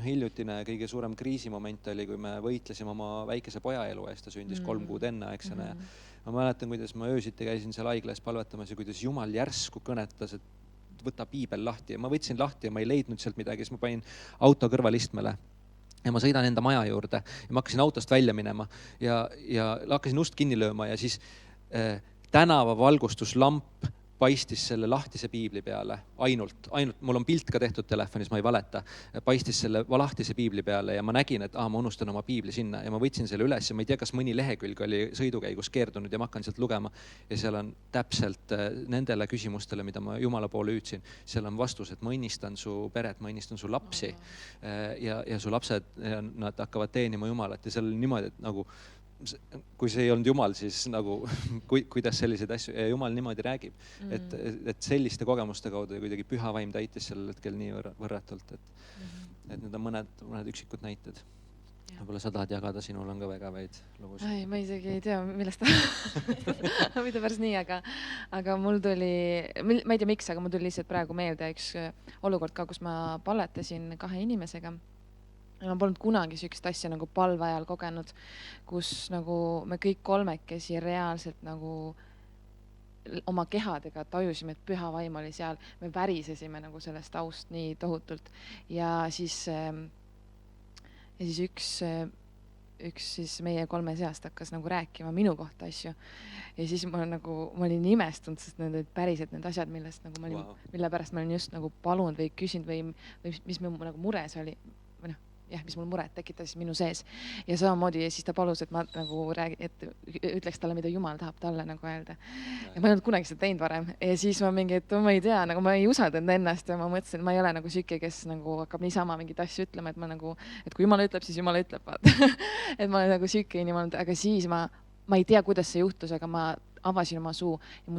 hiljutine kõige suurem kriisimoment oli, kui me võitlesime oma väikese poja elu eest ja sündis 3 kuud enne, eksene. Ma mäletan, kuidas ma öösiti käisin seal haiglas palvetamas ja kuidas Jumal järsku kõnetas, et võta piibel lahti ja ma võtsin lahti ja ma ei leidnud sealt midagi, siis ma panin auto kõrvalistmele. Ja ma sõidan enda maja juurde ja ma hakkasin autost välja minema ja hakkasin ust kinni lööma ja siis tänava valgustuslamp paistis selle lahtise piibli peale, ainult, mul on pilt ka tehtud telefonis, ma ei valeta, paistis selle lahtise piibli peale ja ma nägin, et ma unustan oma piibli sinna ja ma võtsin selle üles ja ma ei tea, kas mõni lehekülg oli sõidukäigus keerdunud ja ma hakkan sealt lugema ja seal on täpselt nendele küsimustele, mida ma Jumala poole hüüdsin, seal on vastus, et ma õnnistan su peret, ma õnnistan su lapsi ja su lapsed, nad hakkavad teenima Jumalat ja seal oli niimoodi, et nagu kui see ei olnud Jumal, siis nagu kuidas selliseid asju ja Jumal niimoodi räägib, et selliste kogemuste kaudu kuidagi püha vaim täitis sellel hetkel nii võrratult, et need on mõned üksikud näited. Võib-olla sa tahad jagada, sinul on ka väga veid lugusid. Ma isegi ei tea, millest mida päris nii, aga mul tuli, ma ei tea miks, aga mul tuli lihtsalt praegu meelde üks olukord ka, kus ma palletasin 2 inimesega. Ja ma polnud kunagi sükest asja nagu palve ajal kogenud, kus nagu me kõik 3 reaalselt nagu oma kehadega tajusime, et püha vaim oli seal. Me värisesime nagu sellest aust nii tohutult. Ja siis üks siis meie 3 seast hakkas nagu rääkima minu kohta asju. Ja siis ma olin imestunud, sest need olid päriselt need asjad, mille pärast ma olin just nagu palunud või küsinud või mis mu nagu mures oli. mis mul muret tekitas minu sees. Ja samamoodi ja siis ta palus, et ma nagu et ütleks talle, mida Jumal tahab talle nagu öelda. Ja ma ei olnud kunagi seda teinud varem. Ja siis ma mingi, et ma ei tea, nagu ma ei usaldanud ennast ja ma mõtlesin, et ma ei ole nagu süke, kes nagu hakkab niisama mingit asju ütlema, et ma nagu, et kui Jumal ütleb, siis Jumal ütleb, vaata. Et ma olen nagu süke inimene, aga siis ma ei tea, kuidas see juhtus, aga ma avasin oma suu ja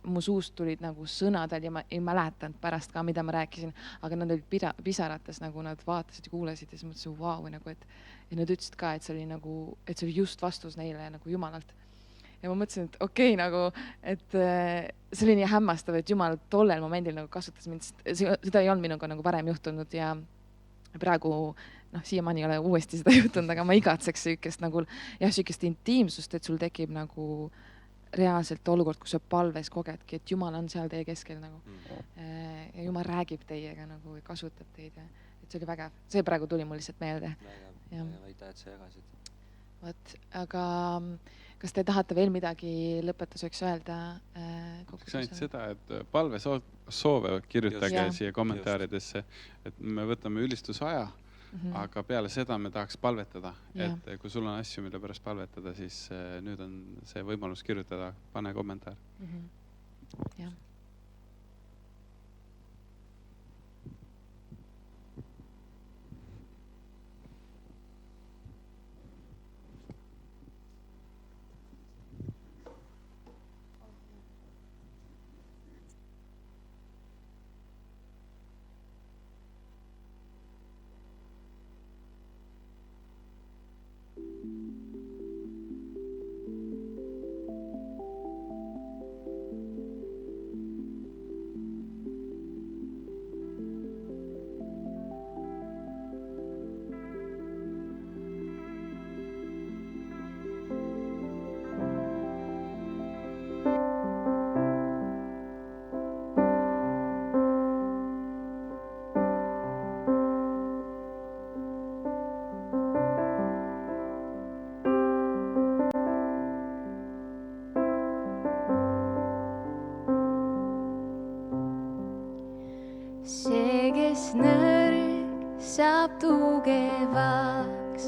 mu suust tulid nagu sõnad ja ma ei mäletanud pärast ka, mida ma rääkisin, aga nad olid pisarates, nagu nad vaatasid ja kuulasid ja siis mõtlesin, vau, nagu, et ja nad ütlesid ka, et see oli nagu, et see oli just vastus neile nagu Jumalalt. Ja ma mõtlesin, et okei, nagu, et see oli nii hämmastav, et Jumal tollel momendil nagu kasutas mind, seda ei olnud minuga nagu varem juhtunud ja praegu siiamaani ei ole uuesti seda juhtunud, aga ma igatseks süükest nagu, süükest intiimsust, et sul tekib nagu reaalselt olukord, kus sa palves kogedki, et Jumal on seal teie keskel nagu. Ja Jumal räägib teiega nagu ja kasutab teid. Et see oli vägev. See praegu tuli mul lihtsalt meelde. Aitäh, et sa jagasid. Võt, aga kas te tahate veel midagi lõpetuseks öelda? Eks ainult seda, et palve soove kirjutage siia kommentaaridesse, et me võtame ülistusaja. Aga peale seda me tahaks palvetada, et kui sul on asju, mille pärast palvetada, siis nüüd on see võimalus kirjutada, pane kommentaar. Jah. See, kes nõrg saab tugevaks,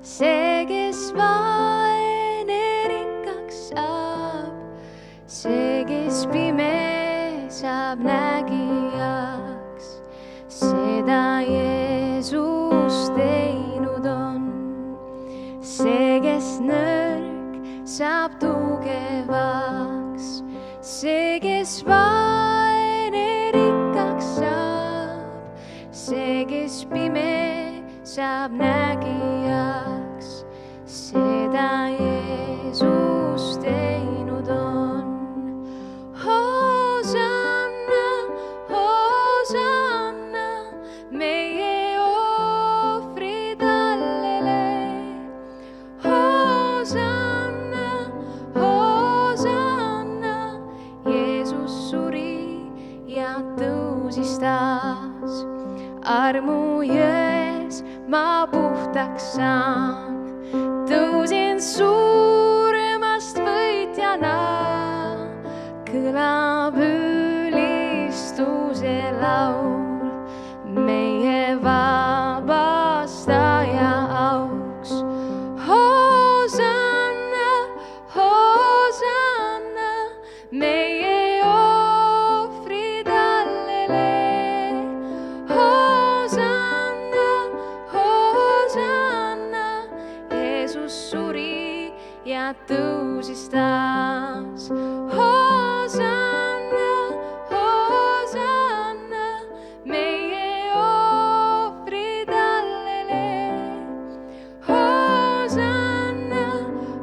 see, kes vaene rikkaks saab, see, kes pime saab nägijaks, seda Jeesus teinud on. See, kes nõrg saab tugevaks, see, kes vaene rikkaks saab, see, kes pime saab nägijaks, seda Jeesus teinud on. Hosanna, Hosanna, meie ohvri tallele. Hosanna, Hosanna, Jeesus suri ja tõusis taas. Armu jões ma puhtaks saan, tõusin suuremast võitjana. Kõlab ülistuse laul meie vabastaja auks. Hosanna, Hosanna, meie ohvri tallele. Hosanna, Hosanna, Jeesus suri ja tõusis taas. Hosanna, Hosanna, meie ohvri tallele. Hosanna,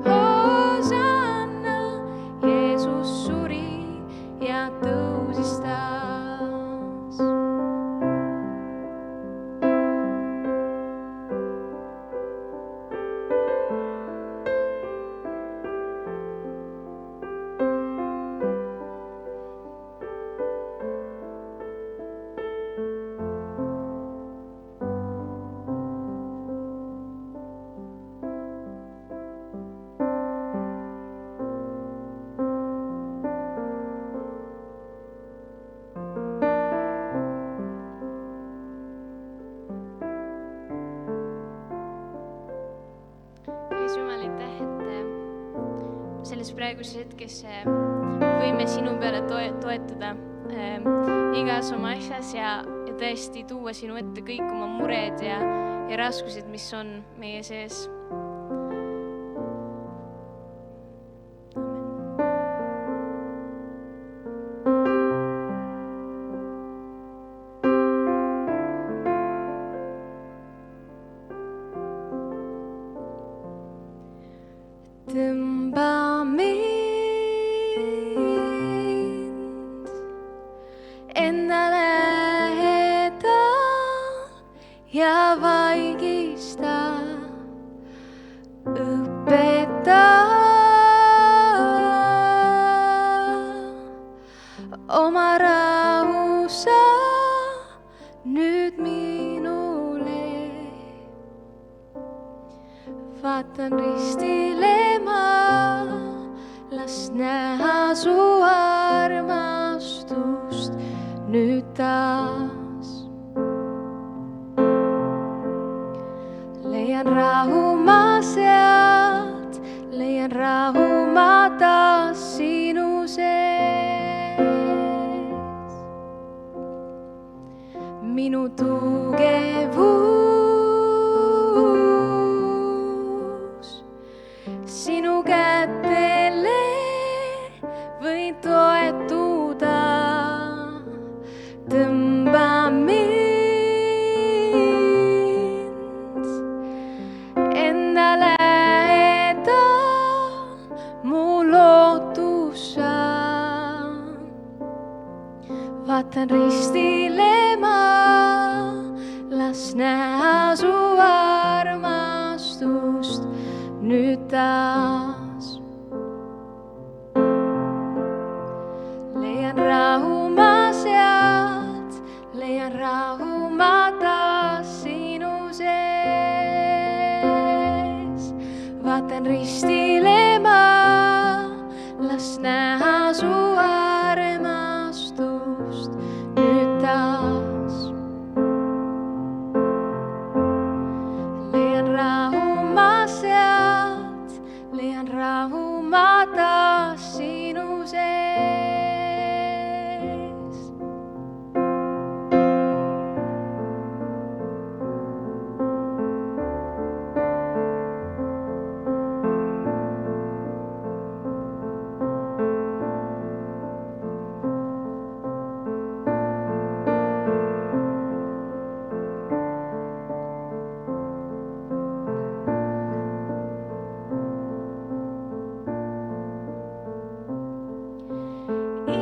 Hosanna, Jeesus suri ja tõusis taas. praeguses hetkes võime sinu peale toetuda igas oma asjas ja tõesti tuua sinu ette kõik oma mured ja raskused, mis on meie sees. Tõmba mind enda lähedal ja vaigista, õpeta oma rahu sa nüüd minule. Vaatan ristile ma, las näha su armastust nüüd taas. Leian rahu ma sealt, leian rahu ma taas sinu sees. Minu tugevus sinu kätele võin toetuda. Tõmba mind enda lähedal, mu lootus sa. Vaatan ristile ma, las näha su armastust nüüd taas. Leian rahu ma sealt, leian rahu ma taas sinu sees. Vaatan ristile ma, las näha su armastust nüüd taas. Leian rahu ma sealt, leian rahu ma taas sinu sees.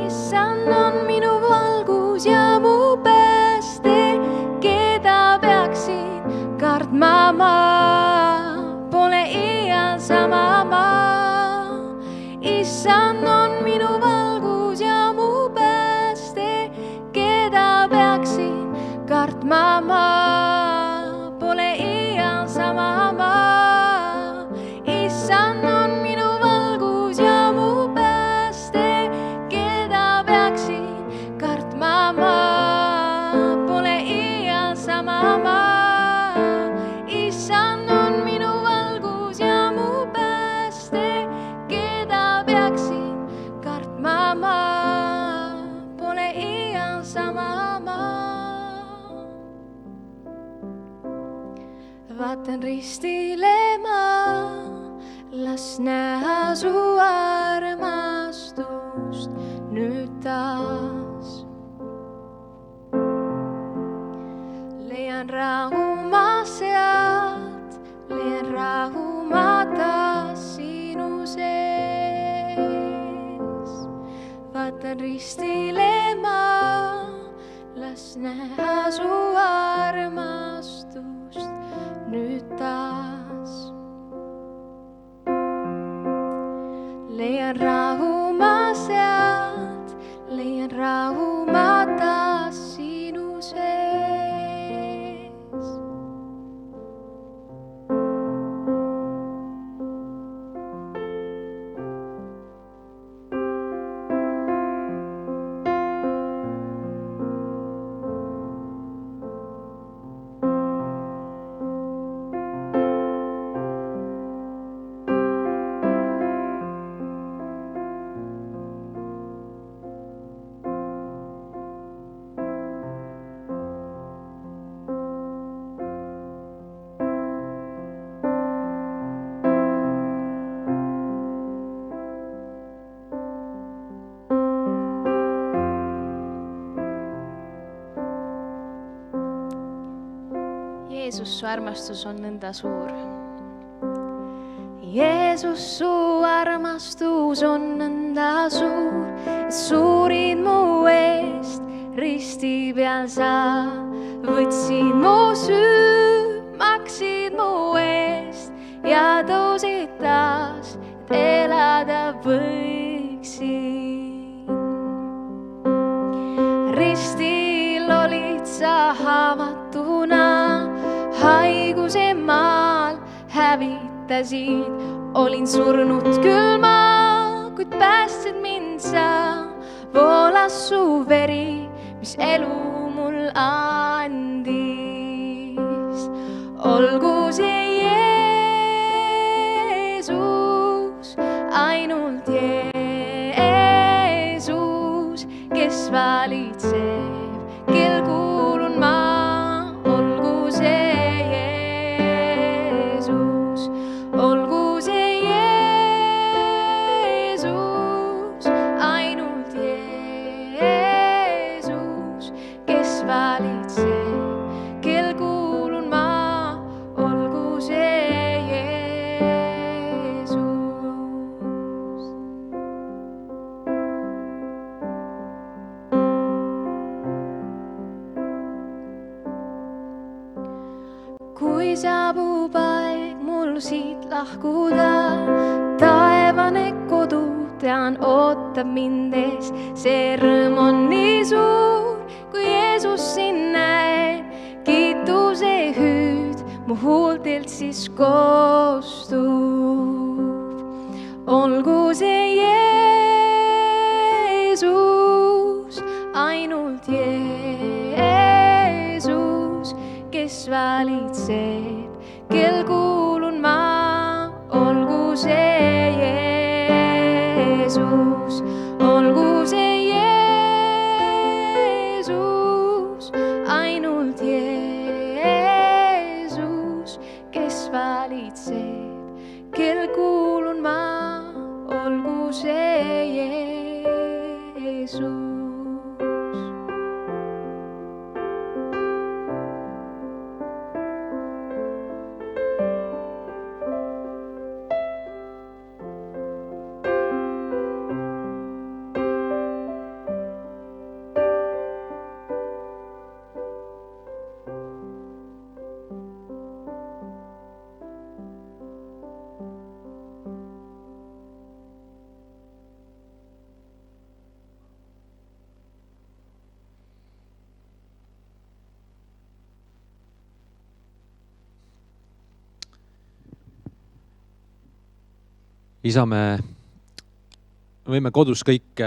Issand on minu valgus ja mu pääste, keda peaksin kartma ma, pole iial sama ma. Issand on minu valgus ja mu pääste, keda peaksin kartma ma, pole iial sama ma. Issand on minu valgus ja mu pääste, keda peaksin kartma ma, pole iial sama ma. Issand on minu valgus ja mu pääste, keda peaksin kartma ma, pole iial sama ma. Vaatan ristile ma, las näha su armastust nüüd taas. Leian rahu ma sealt, leian rahu ma taas sinu sees. Vaatan ristile ma, las näha su armastust nüüd taas. Leian rahu ma sealt, leian rahu ma taas sinu sees. Jeesus, su armastus on nõnda suur. Jeesus, su armastus on nõnda suur, et suurid mu eest risti peal sa võtsid mu süü, maksid mu eest ja tõusid taas, et elada võiksin. Ristil olid sa haavatuna, haiguse maal hävitasid, olin surnud küll ma, kuid päästsid mind sa, voolas su veri, mis elu mul andis. Olgu see Jeesus, ainult Jeesus, kes valitseb, kel kuulun ma. Olgu see Jeesus, olgu see Jeesus, ainult Jeesus, kes valitseb, kel kuulun ma. Olgu see Jeesus. Kui saabub aeg mul siit lahkuda, taevane kodu tean ootab mind ees. See rõõm on nii suur, kui Jeesus sind näen, kiituse hüüd mu huultelt siis koostub. Olgu see Jeesus, ainult Jeesus, kes valitseb, kel kuulun ma. Olgu see Jeesus, olgu see Jeesus, ainult Jeesus, kes valitseb, kel kuulun ma. Olgu see Jeesus. Isa, me võime kodus kõik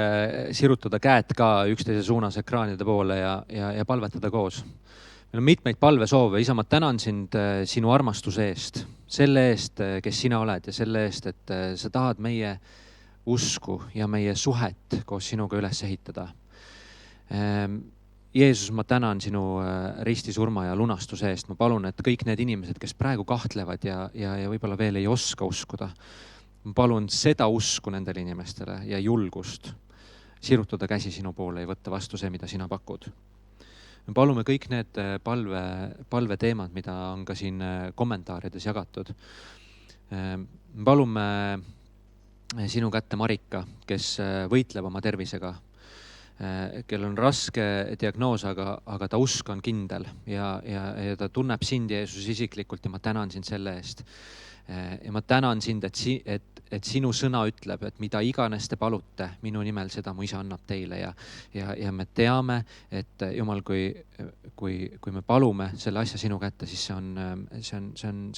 sirutada käed ka üksteise suunas ekraanide poole ja palvetada koos. Meil on mitmeid palvesoove. Isa, ma tänan sind sinu armastuse eest, selle eest, kes sina oled ja selle eest, et sa tahad meie usku ja meie suhet koos sinuga üles ehitada. Jeesus, ma tänan sinu ristisurma ja lunastuse eest. Ma palun, et kõik need inimesed, kes praegu kahtlevad ja võib-olla veel ei oska uskuda, ma palun seda usku nendele inimestele ja julgust sirutada käsi sinu poole ja võtta vastu see, mida sina pakud. Me palume kõik need palveteemad, mida on ka siin kommentaarides jagatud. Me palume sinu kätte Marika, kes võitleb oma tervisega, kel on raske diagnoos, aga ta usk on kindel ja ta tunneb sind, Jeesus, isiklikult ja ma tänan sind selle eest. Ja ma tänan sind, et sinu sõna ütleb, et mida iganes te palute minu nimel, seda mu isa annab teile ja me teame, et Jumal, kui me palume selle asja sinu kätte, siis see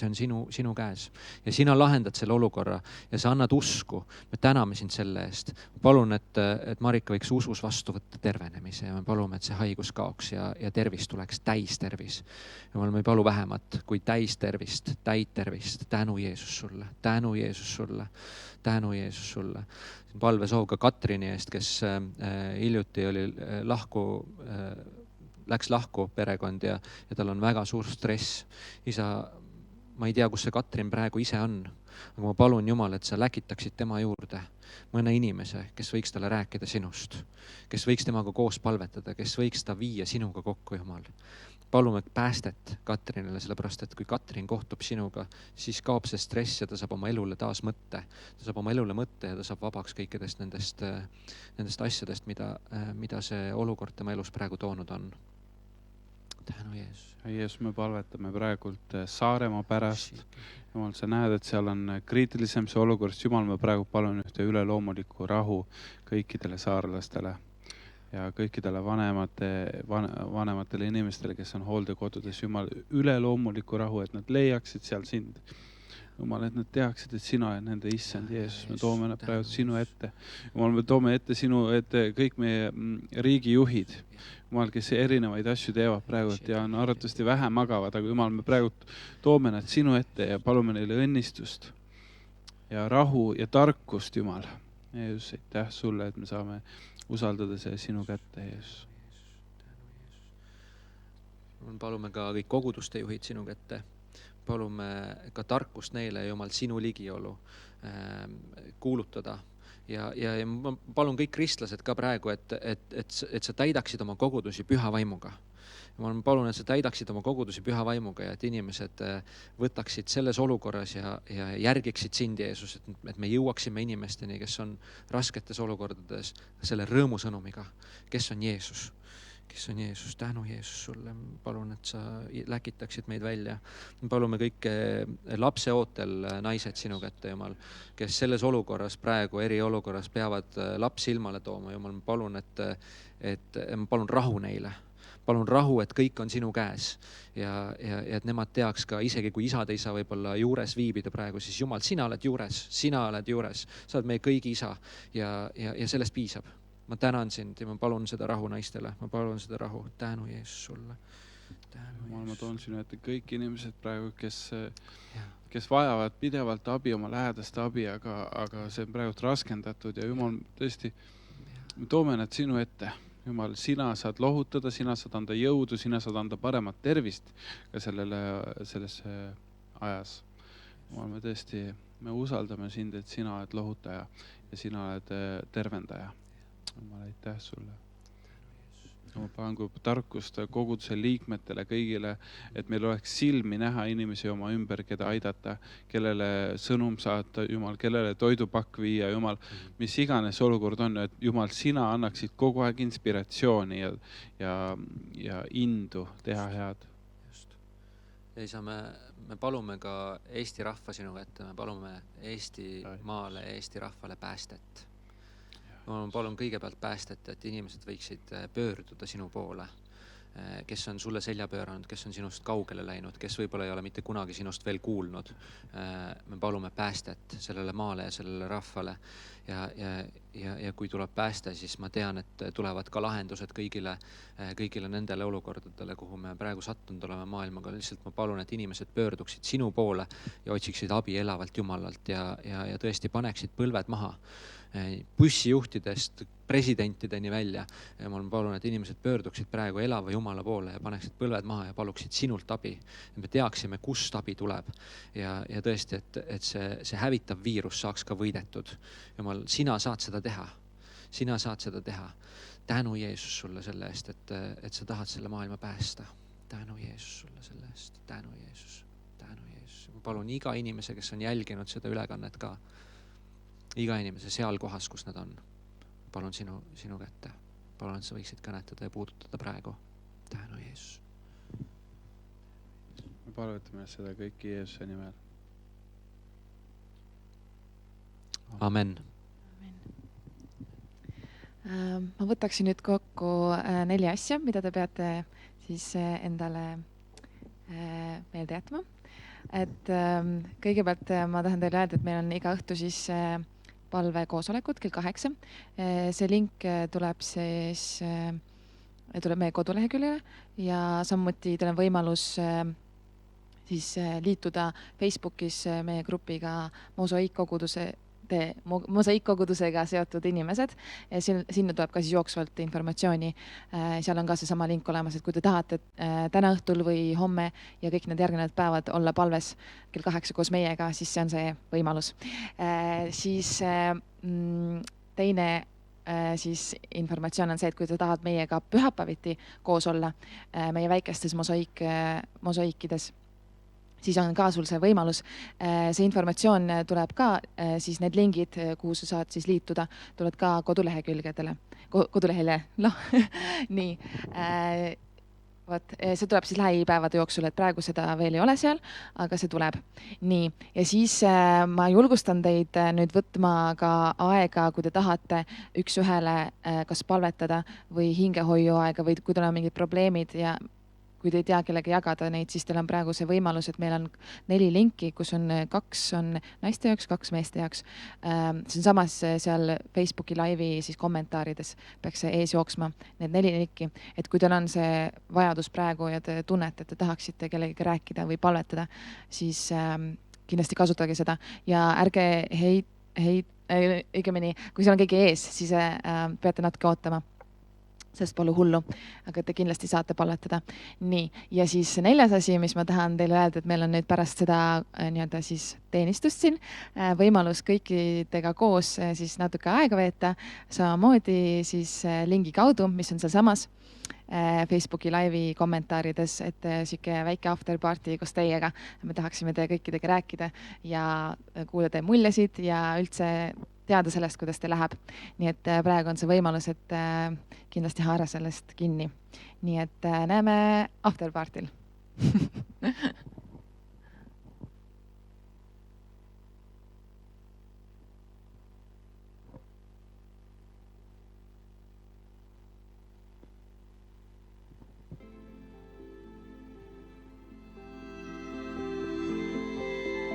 on sinu käes ja sina lahendad selle olukorra ja sa annad usku. Me täname sind selle eest. Palun, et Marika võiks usus vastu võtta tervenemise ja me palume, et see haigus kaoks ja tervis tuleks täis tervis. Jumal, me ei palu vähemat kui täis tervist, täit tervist. Tänu Jeesus sulle, tänu Jeesus sulle, tänu Jeesus sulle. Palvesoov ka Katrini eest, kes hiljuti oli läks lahku perekond ja tal on väga suur stress. Isa, ma ei tea, kus see Katrin praegu ise on, aga ma palun Jumal, et sa läkitaksid tema juurde mõne inimese, kes võiks talle rääkida sinust, kes võiks temaga koos palvetada, kes võiks ta viia sinuga kokku, Jumal. Palume päästet Katrinile, sellepärast, et kui Katrin kohtub sinuga, siis kaob see stress ja ta saab oma elule taas mõtte. Ta saab oma elule mõtte ja ta saab vabaks kõikidest nendest asjadest, mida see olukord tema elus praegu toonud on. Tänu Jeesus. Jeesus, me palvetame praegult Saaremaa pärast. Jumal, sa näed, et seal on kriitilisem see olukord. Jumal, me praegu palun ühte üleloomulikku rahu kõikidele saarlastele ja kõikidele vanematele inimestele, kes on hooldekodudes. Jumal, üleloomulikku rahu, et nad leiaksid seal sind. Jumal, et nad teaksid, et sina ja nende issand Jeesus, me toome nad praegu sinu ette. Jumal, me toome ette sinu ette kõik meie riigijuhid. Jumal, kes erinevaid asju teevad praegu ja on arvatavasti vähe magavad, aga Jumal, me praegu toome nad sinu ette ja palume neile õnnistust ja rahu ja tarkust, Jumal. Jeesus, aitäh sulle, et me saame usaldada see sinu kätte, Jeesus. Palume ka kõik koguduste juhid sinu kätte. Palume ka tarkust neile, Jumal, sinu ligiolu kuulutada. Ja ma palun kõik kristlased ka praegu, et sa täidaksid oma kogudusi püha vaimuga. Ma palun, et sa täidaksid oma kogudusi püha vaimuga ja et inimesed võtaksid selles olukorras ja järgiksid sind, Jeesus, et me jõuaksime inimesteni, kes on rasketes olukordades selle rõõmusõnumiga, kes on Jeesus. Kes on Jeesus, tänu Jeesus sulle. Palun, et sa läkitaksid meid välja. Palume kõik lapse ootel naised sinu kätte, Jumal, kes selles olukorras praegu, eriolukorras peavad lapsi ilmale tooma. Jumal, ma palun, ma palun rahu neile. Palun rahu, et kõik on sinu käes ja et nemad teaks ka, isegi kui isad ei saa võib-olla juures viibida praegu, siis Jumal, sina oled juures, sa oled meie kõigi isa ja sellest piisab. Ma tänan sind ja ma palun seda rahu naistele. Ma palun seda rahu. Tänu Jeesus sulle. Jumal, ma toon sinu ette kõik inimesed praegu, kes vajavad pidevalt abi, oma lähedaste abi, aga see on praegu raskendatud ja Jumal, tõesti, me toome nad sinu ette. Jumal, sina saad lohutada, sina saad anda jõudu, sina saad anda paremat tervist ka selles ajas. Jumal, me usaldame sind, et sina oled lohutaja ja sina oled tervendaja. Jumal, aitäh sulle. Ma panen kui tarkust koguduse liikmetele kõigile, et meil oleks silmi näha inimesi oma ümber, keda aidata, kellele sõnum saata, Jumal, kellele toidupakk viia, Jumal, mis iganes olukord on, et Jumal, sina annaksid kogu aeg inspiratsiooni ja indu teha head. Just. Ja isa, me palume ka Eesti rahva sinu kätte, me palume Eesti maale, Eesti rahvale päästet. Ma palun kõigepealt päästet, et inimesed võiksid pöörduda sinu poole, kes on sulle selja pööranud, kes on sinust kaugele läinud, kes võib-olla ei ole mitte kunagi sinust veel kuulnud. Me palume päästet sellele maale ja sellele rahvale ja kui tuleb pääste, siis ma tean, et tulevad ka lahendused kõigile nendele olukordadele, kuhu me praegu sattunud oleme maailmaga. Lihtsalt ma palun, et inimesed pöörduksid sinu poole ja otsiksid abi elavalt Jumalalt ja tõesti paneksid põlved maha. Bussijuhtidest presidentideni välja. Ja ma palun, et inimesed pöörduksid praegu elava Jumala poole ja paneksid põlved maha ja paluksid sinult abi. Me teaksime, kust abi tuleb. Ja tõesti, et see hävitav viirus saaks ka võidetud. Jumal, sina saad seda teha. Sina saad seda teha. Tänu Jeesus sulle selle eest, et sa tahad selle maailma päästa. Tänu Jeesus sulle selle eest. Tänu Jeesus. Tänu Jeesus. Ma palun iga inimese, kes on jälginud seda ülekannet ka, iga inimese seal kohas, kus nad on. Palun sinu kätte. Palun, et sa võiksid kõnetada ja puudutada praegu. Tänu Jeesus. Me palvetame seda kõiki Jeesuse nimel. Amen. Ma võtaksin nüüd kokku 4 asja, mida te peate siis endale meelde jätma. Et kõigepealt ma tahan teile öelda, et meil on iga õhtu siis palvekoosolekud kell 8. See link tuleb meie koduleheküljele ja samuti teil on võimalus siis liituda Facebookis meie grupiga Mosaik koguduse mosaiikkogudusega seotud inimesed. Sinna tuleb ka siis jooksvalt informatsiooni. Seal on ka seesama link olemas, et kui te tahate täna õhtul või homme ja kõik need järgnevad päevad olla palves kell 8 koos meiega, siis see on see võimalus. Siis teine siis informatsioon on see, et kui te tahad meiega pühapäeviti koos olla meie väikestes mosaiikides, siis on ka sul see võimalus. See informatsioon tuleb ka, siis need lingid, kuhu sa saad siis liituda, tulevad ka kodulehele. Nii. See tuleb siis lähipäevade jooksul, et praegu seda veel ei ole seal, aga see tuleb. Nii, ja siis ma julgustan teid nüüd võtma ka aega, kui te tahate üks-ühele kas palvetada või hingehoiuaega või kui teil on mingid probleemid ja kui te ei tea, kellega jagada neid, siis teil on praegu see võimalus, et meil on 4 linki, kus on 2 on naiste jaoks, 2 meeste jaoks. See on samas seal Facebooki laivi siis kommentaarides peaks see ees jooksma, need 4 linki. Et kui teil on see vajadus praegu ja te tunnete, et te tahaksite kellegagi rääkida või palvetada, siis kindlasti kasutage seda ja ärge õigemini, kui seal on keegi ees, siis peate natuke ootama. Sest pole hullu, aga te kindlasti saate palvetada. Nii, ja siis 4. asi, mis ma tahan teile öelda, et meil on nüüd pärast seda nii-öelda siis teenistust siin, võimalus kõikidega koos siis natuke aega veeta, samamoodi siis lingi kaudu, mis on seal samas Facebooki laivi kommentaarides, et siuke väike afterparty koos teiega. Me tahaksime te kõikidega rääkida ja kuulada muljesid ja üldse teada sellest, kuidas teil läheb. Nii et praegu on see võimalus, et kindlasti haara sellest kinni. Nii et näeme afterpartil.